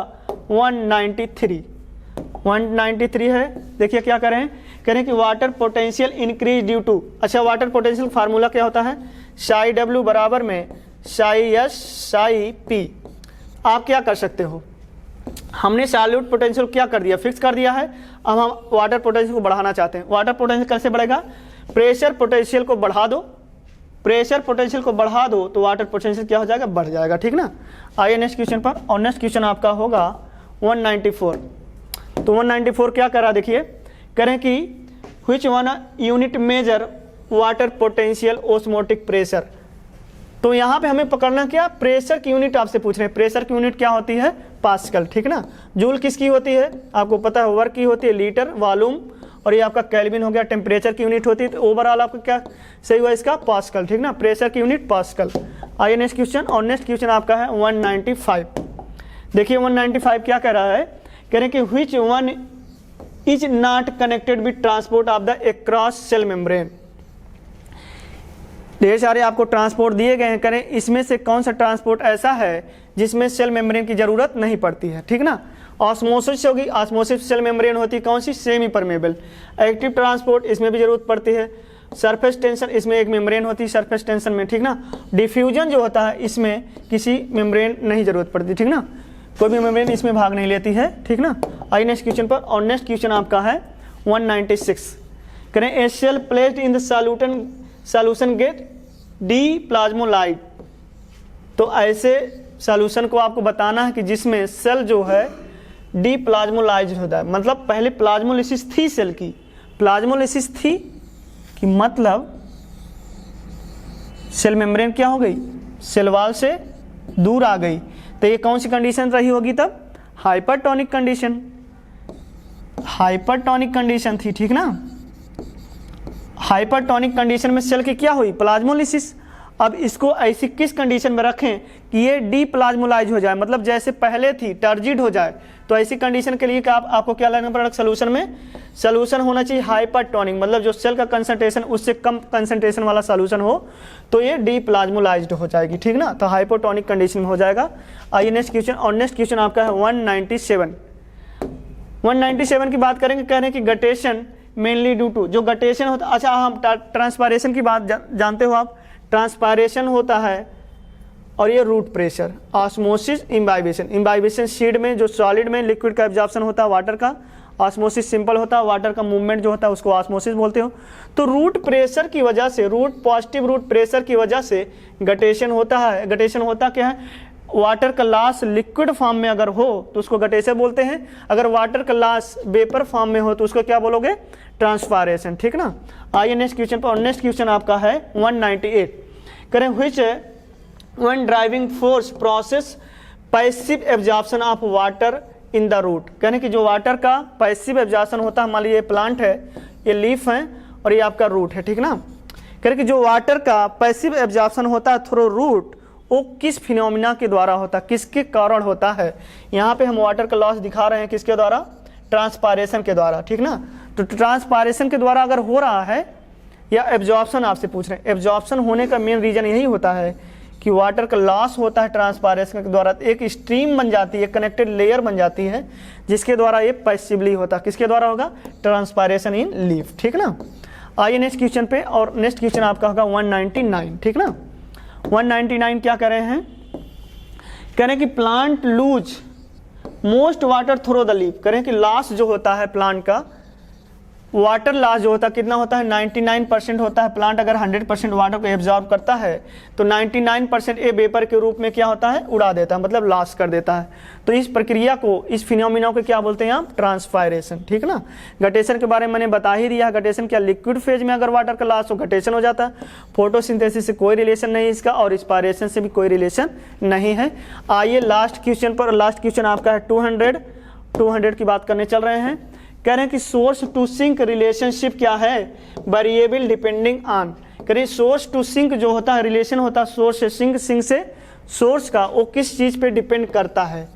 193 है। देखिए क्या करें, कह रहे हैं कि water potential increase due to, अच्छा वाटर पोटेंशियल फार्मूला क्या होता है, साई डब्ल्यू बराबर में साई एस साई पी। आप क्या कर सकते हो, हमने सॉल्यूट पोटेंशियल क्या कर दिया, फिक्स कर दिया है। अब हम वाटर पोटेंशियल को बढ़ाना चाहते हैं। वाटर पोटेंशियल कैसे बढ़ेगा, प्रेशर पोटेंशियल को बढ़ा दो, प्रेशर पोटेंशियल को बढ़ा दो तो वाटर पोटेंशियल क्या हो जाएगा, बढ़ जाएगा, ठीक ना। आइए नेक्स्ट क्वेश्चन पर, और नेक्स्ट क्वेश्चन आपका होगा 194। तो 194 क्या करा, देखिए करें कि which one unit measure water potential osmotic pressure. तो यहाँ पे हमें पकड़ना क्या, प्रेशर की यूनिट आपसे पूछ रहे हैं। प्रेशर की यूनिट क्या होती है, पास्कल, ठीक ना। जूल किसकी होती है, आपको पता है, वर्क की होती है, लीटर, वॉल्यूम, और ये आपका केल्विन हो गया। टेम्परेचर की यूनिट होती है, तो ओवरऑल आपका क्या सही हुआ इसका, पास्कल, ठीक ना। प्रेशर की यूनिट पास्कल। आइए नेक्स्ट क्वेश्चन, और नेक्स्ट क्वेश्चन आपका है 195। देखिए 195 क्या कह रहा है, कह रहे हैं कि which one is not connected with transport of the across cell membrane. ढेर सारे आपको ट्रांसपोर्ट दिए गए हैं, करें इसमें से कौन सा ट्रांसपोर्ट ऐसा है जिसमें सेल मेम्ब्रेन की जरूरत नहीं पड़ती है, ठीक ना। ऑस्मोसिस होगी, ऑस्मोसिस सेल मेम्ब्रेन होती है कौन सी, सेमी परमेबल। एक्टिव ट्रांसपोर्ट इसमें भी जरूरत पड़ती है। सरफेस टेंशन, इसमें एक मेम्ब्रेन होती है सरफेस टेंशन में, ठीक ना। डिफ्यूजन जो होता है इसमें किसी मेम्ब्रेन नहीं जरूरत पड़ती, ठीक ना, कोई भी मेम्ब्रेन इसमें भाग नहीं लेती है, ठीक ना। आइए नेक्स्ट क्वेश्चन पर, और नेक्स्ट क्वेश्चन आपका है 196। करें a cell placed in the solution get deplasmolysed. तो ऐसे सॉल्यूशन को आपको बताना है कि जिसमें सेल जो है डी प्लाज्मोलाइज होता है, मतलब पहले प्लाज्मोलिसिस थी सेल की, प्लाज्मोलिसिस थी कि मतलब सेल मेम्ब्रेन क्या हो गई, सेल वॉल से दूर आ गई। तो ये कौन सी कंडीशन रही होगी तब, हाइपरटोनिक कंडीशन, हाइपरटोनिक कंडीशन थी, ठीक ना। हाइपरटोनिक कंडीशन में सेल की क्या हुई, प्लाज्मोलिसिस। अब इसको ऐसी किस कंडीशन में रखें कि ये डी प्लाज्मोलाइज हो जाए, मतलब जैसे पहले थी टर्जिड हो जाए। तो ऐसी कंडीशन के लिए आपको क्या लेना पड़ेगा, सोल्यूशन में सोल्यूशन होना चाहिए हाइपरटोनिक, मतलब जो सेल का कंसंट्रेशन उससे कम कंसंट्रेशन वाला सोल्यूशन हो, तो ये डी प्लाज्मोलाइज्ड हो जाएगी, ठीक ना। तो हाइपरटोनिक कंडीशन में हो जाएगा। आइए नेक्स्ट क्वेश्चन, और नेक्स्ट क्वेश्चन आपका है 197। 197 की बात करेंगे, कह रहे हैं कि गटेशन मेनली ड्यू टू, जो गटेशन होता, अच्छा हम ट्रांसपायरेशन की बात जानते हो आप, ट्रांसपायरेशन होता है, और ये root pressure, osmosis, imbibition. Imbibition seed में जो सॉलिड में लिक्विड का एब्जॉर्प्शन होता है वाटर का, ऑस्मोसिस सिंपल होता है, वाटर का मूवमेंट जो होता है उसको ऑस्मोसिस बोलते हो। तो रूट प्रेशर की वजह से, रूट पॉजिटिव रूट प्रेशर की वजह से गटेशन होता है। गटेशन होता क्या है, वाटर का लॉस लिक्विड फॉर्म में अगर हो तो उसको गटेशन बोलते हैं, अगर वाटर का लॉस वेपर फॉर्म में हो तो उसको क्या बोलोगे, ट्रांसपायरेशन, ठीक ना। आइए नेक्स्ट क्वेश्चन पर, और नेक्स्ट क्वेश्चन आपका है 198। करें which one driving force process passive absorption of water in the root. कहने कि जो वाटर का पैसिव एब्जॉर्प्शन होता है, मान लीजिए ये प्लांट है, ये लीफ है और ये आपका रूट है, ठीक ना। कहने कि जो वाटर का पैसिव एब्जॉर्प्शन होता है थ्रू रूट, वो किस फिनोमिना के द्वारा होता है, किसके कारण होता है। यहाँ पे हम वाटर का लॉस दिखा रहे हैं किसके द्वारा, ट्रांसपायरेशन के द्वारा, ठीक ना। तो ट्रांसपायरेशन के द्वारा अगर हो रहा है, या एब्जॉर्प्शन आपसे पूछ रहे हैं, एब्जॉर्प्शन होने का मेन रीजन यही होता है कि वाटर का लॉस होता है ट्रांसपायरेशन के द्वारा, एक स्ट्रीम बन जाती है, कनेक्टेड लेयर बन जाती है, जिसके द्वारा ये पैसिवली होता है। किसके द्वारा होगा, ट्रांसपायरेशन इन लीफ, ठीक ना। आइए नेक्स्ट क्वेश्चन पे, और नेक्स्ट क्वेश्चन आपका होगा 199, ठीक ना। 199 क्या कह रहे हैं, कह रहे हैं कि plant lose most water through the leaf. कह रहे हैं कि लॉस जो होता है प्लांट का वाटर लॉस जो होता है कितना होता है 99% होता है। प्लांट अगर 100% वाटर को एब्जॉर्ब करता है तो 99% ए वेपर के रूप में क्या होता है, उड़ा देता है, मतलब लॉस कर देता है। तो इस प्रक्रिया को, इस फिनोमिना को क्या बोलते हैं आप, ट्रांसपायरेशन। ठीक ना। गटेशन के बारे में मैंने बता ही दिया। गटेशन क्या, लिक्विड फेज में अगर वाटर का लॉस हो गटेशन हो जाता है। फोटोसिंथेसिस से कोई रिलेशन नहीं इसका, और इंस्पायरेशन से भी कोई रिलेशन नहीं है। आइए लास्ट क्वेश्चन पर। लास्ट क्वेश्चन आपका है 200 की बात करने चल रहे हैं। कह रहे हैं कि सोर्स टू सिंक रिलेशनशिप क्या है, वेरिएबल डिपेंडिंग ऑन। करिए सोर्स टू सिंक जो होता है, रिलेशन होता है सोर्स से सिंक, सिंक से सोर्स का, वो किस चीज़ पे डिपेंड करता है।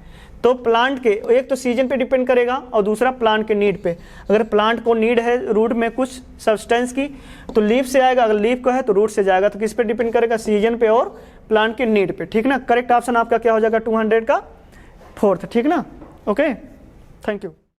तो प्लांट के, एक तो सीजन पे डिपेंड करेगा और दूसरा प्लांट के नीड पे। अगर प्लांट को नीड है रूट में कुछ सब्सटेंस की तो लीफ से आएगा, अगर लीफ को है तो रूट से जाएगा। तो किस पे डिपेंड करेगा, सीजन पे और प्लांट के नीड पे। ठीक ना। करेक्ट ऑप्शन आपका क्या हो जाएगा 200 का 4th। ठीक ना। Okay, thank you.